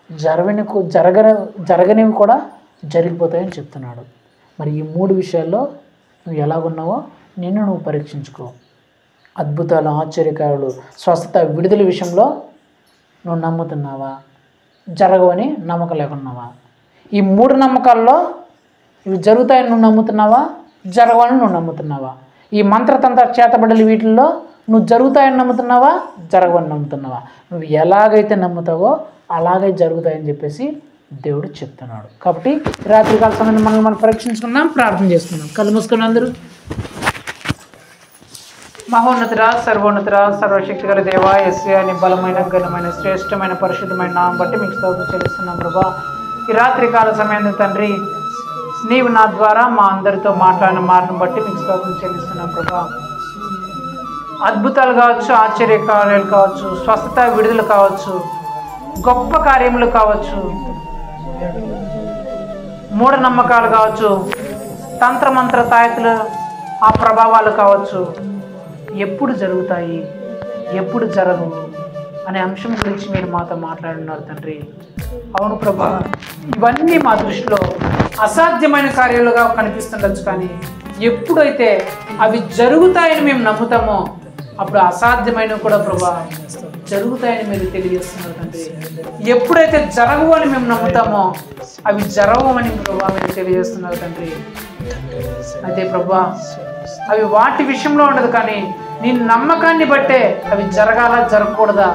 జరగనివి కూడా జరిగిపోతాయని చెప్తున్నాడు. మరి ఈ 3 విషయాల్లో నువ్వు ఎలాగున్నావో నిన్ను నువ్వు పరీక్షించుకో. అద్భుతాలు, ఆశ్చర్యకారులు, స్వస్థత, విడుదల విషయంలో నువ్వు నమ్ముతున్నావా, జరగవని నమ్మకం లేకున్నావా? ఈ 3 నమ్మకాల్లో ఇవి జరుగుతాయని నువ్వు నమ్ముతున్నావా, జరగవని నువ్వు నమ్ముతున్నావా? ఈ మంత్రతంత్ర చేతబడులు వీటిల్లో నువ్వు జరుగుతాయని నమ్ముతున్నావా, జరగవని నమ్ముతున్నావా? నువ్వు ఎలాగైతే నమ్ముతావో అలాగే జరుగుతాయని చెప్పేసి దేవుడు చెప్తున్నాడు. కాబట్టి రాత్రికాల సమయంలో మనం పరీక్షించుకున్నాం, ప్రార్థన చేసుకున్నాం. కళ్ళు మూసుకుని అందరూ. మహోన్నతుడా, సర్వోన్నతుడా, సర్వశక్తి గల దేవా, యేసయ్యా, నీ బలమైన, ఘనమైన, శ్రేష్టమైన, పరిశుద్ధమైన నామం బట్టి మీకు స్తోత్రం చెల్లిస్తున్నాం ప్రభా. ఈ రాత్రికాల సమయంలో తండ్రి, నీవు నా ద్వారా మా అందరితో మాట్లాడిన మాటను బట్టి మీకు స్తోత్రం చెల్లిస్తున్నాం ప్రభా. అద్భుతాలు కావచ్చు, ఆశ్చర్య కార్యాలు కావచ్చు, స్వస్థత, విడుదల కావచ్చు, గొప్ప కార్యములు కావచ్చు, మూఢనమ్మకాలు కావచ్చు, తంత్రమంత్ర తాయతులు ఆ ప్రభావాలు కావచ్చు, ఎప్పుడు జరుగుతాయి, ఎప్పుడు జరగవు అనే అంశం గురించి మీరు మాతో మాట్లాడుతున్నారు తండ్రి. అవును ప్రభా, ఇవన్నీ మా దృష్టిలో అసాధ్యమైన కార్యాలుగా కనిపిస్తుండొచ్చు, కానీ ఎప్పుడైతే అవి జరుగుతాయని మేము నమ్ముతామో అప్పుడు అసాధ్యమైనవి కూడా ప్రభా జరుగుతాయని మీరు తెలియజేస్తున్నారు తండ్రి. ఎప్పుడైతే జరగవు అని మేము నమ్ముతామో అవి జరగవని ప్రభా మీరు తెలియజేస్తున్నారు తండ్రి. అయితే ప్రభా అవి వాటి విషయంలో ఉండదు, కానీ నీ నమ్మకాన్ని బట్టే అవి జరగాలా జరగకూడదా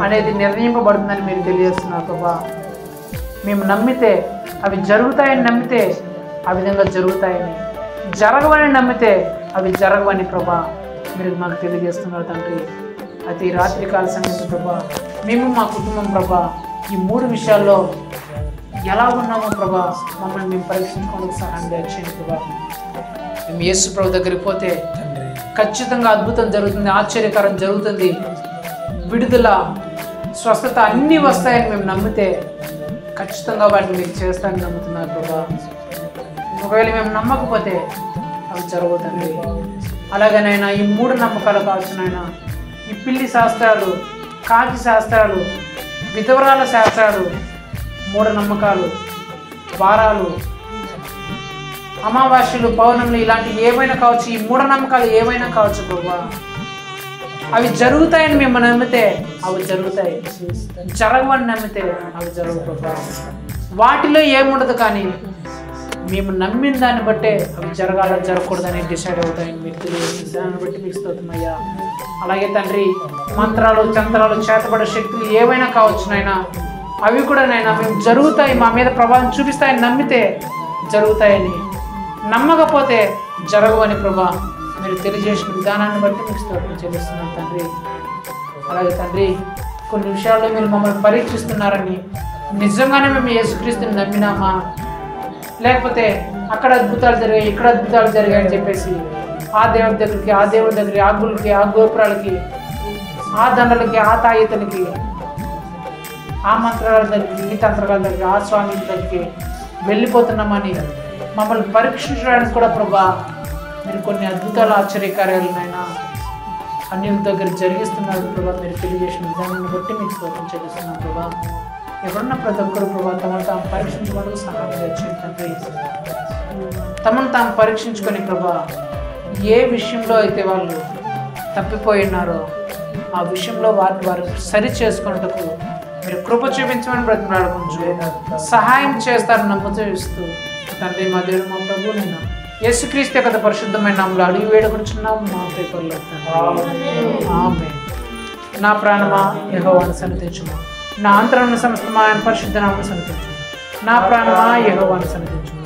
అనేది నిర్ణయింపబడుతుందని మీరు తెలియజేస్తున్నారు ప్రభా. మేము నమ్మితే అవి జరుగుతాయని నమ్మితే ఆ విధంగా జరుగుతాయని, జరగవని నమ్మితే అవి జరగవని ప్రభా మీరు మాకు తెలియజేస్తున్నారు తండ్రి. అయితే ఈ రాత్రికాల సమయంలో ప్రభా మేము మా కుటుంబం ప్రభా ఈ 3 విషయాల్లో ఎలా ఉన్నామో ప్రభా మమ్మల్ని మేము పరీక్షించుకోవడానికి సహాయం చేయండి ప్రభా. మేము యేసు ప్రభు దగ్గరికి పోతే ఖచ్చితంగా అద్భుతం జరుగుతుంది, ఆశ్చర్యకరం జరుగుతుంది, విడుదల, స్వస్థత అన్నీ వస్తాయని మేము నమ్మితే ఖచ్చితంగా వాటిని మీరు చేస్తానని నమ్ముతున్నారు ప్రభా. ఒకవేళ మేము నమ్మకపోతే అవి జరుగుతుంది. అలాగనైనా ఈ 3 నమ్మకాలు కావచ్చు నాయన, ఈ పిల్లి శాస్త్రాలు, కాకి శాస్త్రాలు, విధవరాల శాస్త్రాలు, మూఢనమ్మకాలు, వారాలు, అమావాస్యలు, పౌర్ణములు ఇలాంటి ఏమైనా కావచ్చు, ఈ మూఢనమ్మకాలు ఏమైనా కావచ్చు ప్రభా, అవి జరుగుతాయని మేము నమ్మితే అవి జరుగుతాయి, జరగవని నమ్మితే అవి జరగవు ప్రభా. వాటిలో ఏముండదు, కానీ మేము నమ్మిన దాన్ని బట్టే అవి జరగాల జరగకూడదని డిసైడ్ అవుతాయని మీకు తెలియదు. దాన్ని బట్టి మీకు స్తోత్రమయ్యా. అలాగే తండ్రి, మంత్రాలు, తంత్రాలు, చేతబడే శక్తులు ఏవైనా కావచ్చు నాయనా, అవి కూడా నాయనా మేము జరుగుతాయి, మా మీద ప్రభావం చూపిస్తాయని నమ్మితే జరుగుతాయని, నమ్మకపోతే జరగవని ప్రభా మీరు తెలియజేసిన విధానాన్ని బట్టి మీకు స్తోత్రం చెల్లిస్తున్నాను తండ్రి. అలాగే తండ్రి, కొన్ని విషయాల్లో మీరు మమ్మల్ని పరీక్షిస్తున్నారని, నిజంగానే మేము యేసుక్రీస్తుని నమ్మినామా, లేకపోతే అక్కడ అద్భుతాలు జరిగాయి, ఇక్కడ అద్భుతాలు జరిగాయని చెప్పేసి ఆ దేవుడి దగ్గరికి, ఆ దేవుడి దగ్గరికి, ఆ గుళ్ళకి, ఆ గోపురాలకి, ఆ దండలకి, ఆ తాయితలకి, ఆ మంత్రాల దగ్గరికి, ఈ తంత్రాల దగ్గరికి, ఆ స్వామి దగ్గరికి వెళ్ళిపోతున్నామని మమ్మల్ని పరీక్షించడానికి కూడా ప్రభా మీరు కొన్ని అద్భుతాలు, ఆశ్చర్యకార్యాలనైనా అన్యుల దగ్గర జరిగిస్తున్నారు ప్రభా. మీరు తెలియజేసిన విధానాన్ని బట్టి మీకు స్తోత్రం చెల్లిస్తున్నాం ప్రభా. ఎవరన్నా ప్రతి ఒక్కరు ప్రభా తమను తాము పరీక్షించుకోవడానికి సహాయం చేయండి తండ్రి. తమను తాము పరీక్షించుకొని ప్రభా ఏ విషయంలో అయితే వాళ్ళు తప్పిపోయి ఉన్నారో ఆ విషయంలో వారిని వారు సరి చేసుకున్నట్టుకు మీరు కృప చూపించమని బ్రతిమలాడుకుంటూ సహాయం చేస్తారని నమ్ముతూ ఇస్తూ తండ్రి మా దేవుడు మా ప్రభు నేను యేసుక్రీస్తు యొక్క పరిశుద్ధమైన నామములో అడిగి వేడుకొనుచున్నాము మా ప్రియపరలో ఆమేన్. నా ప్రాణమా యెహోవాను సన్నిధించుము, నా అంతరంగ సమస్తమా ఆయన పరిశుద్ధ నామమును సన్నిధించుము. నా ప్రాణమా యెహోవాను సన్నిధించుము,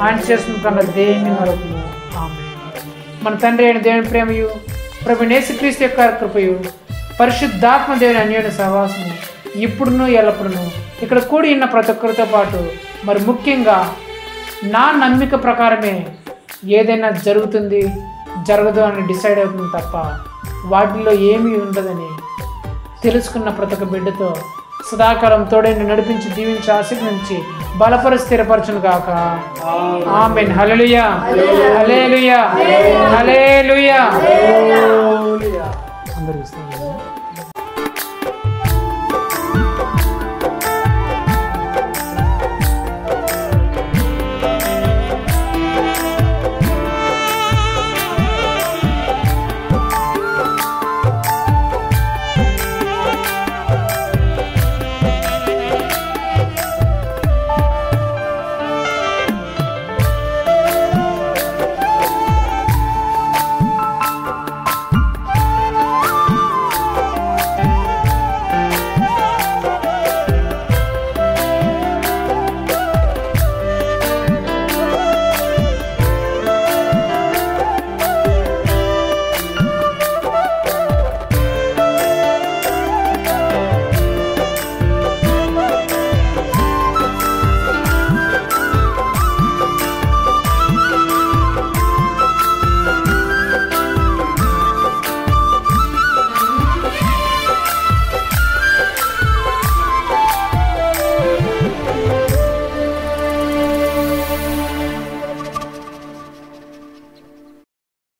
ఆయన చేసిన కన్నా దేన్ని మరొకము. ఆమేన్. మన తండ్రి అయిన దేవుని ప్రేమయు ప్రభు యేసుక్రీస్తు యొక్క కృపయు పరిశుద్ధాత్మ దేవుని అన్యోన్య సహవాసము ఇప్పుడును ఎల్లప్పుడును ఇక్కడ కూడి ఉన్న ప్రతి ఒక్కరితో పాటు మరి ముఖ్యంగా నా నమ్మిక ప్రకారమే ఏదైనా జరుగుతుంది జరగదు అని డిసైడ్ అవుతుంది తప్ప వాటిలో ఏమీ ఉండదని తెలుసుకున్న ప్రతి ఒక్క బిడ్డతో సదాకాలం తోడైన నడిపించి దీవించి ఆశీర్వదించి బలపరి స్థిరపరచును గాక. ఆమేన్. హల్లెలూయా హల్లెలూయా హల్లెలూయా. అందరూ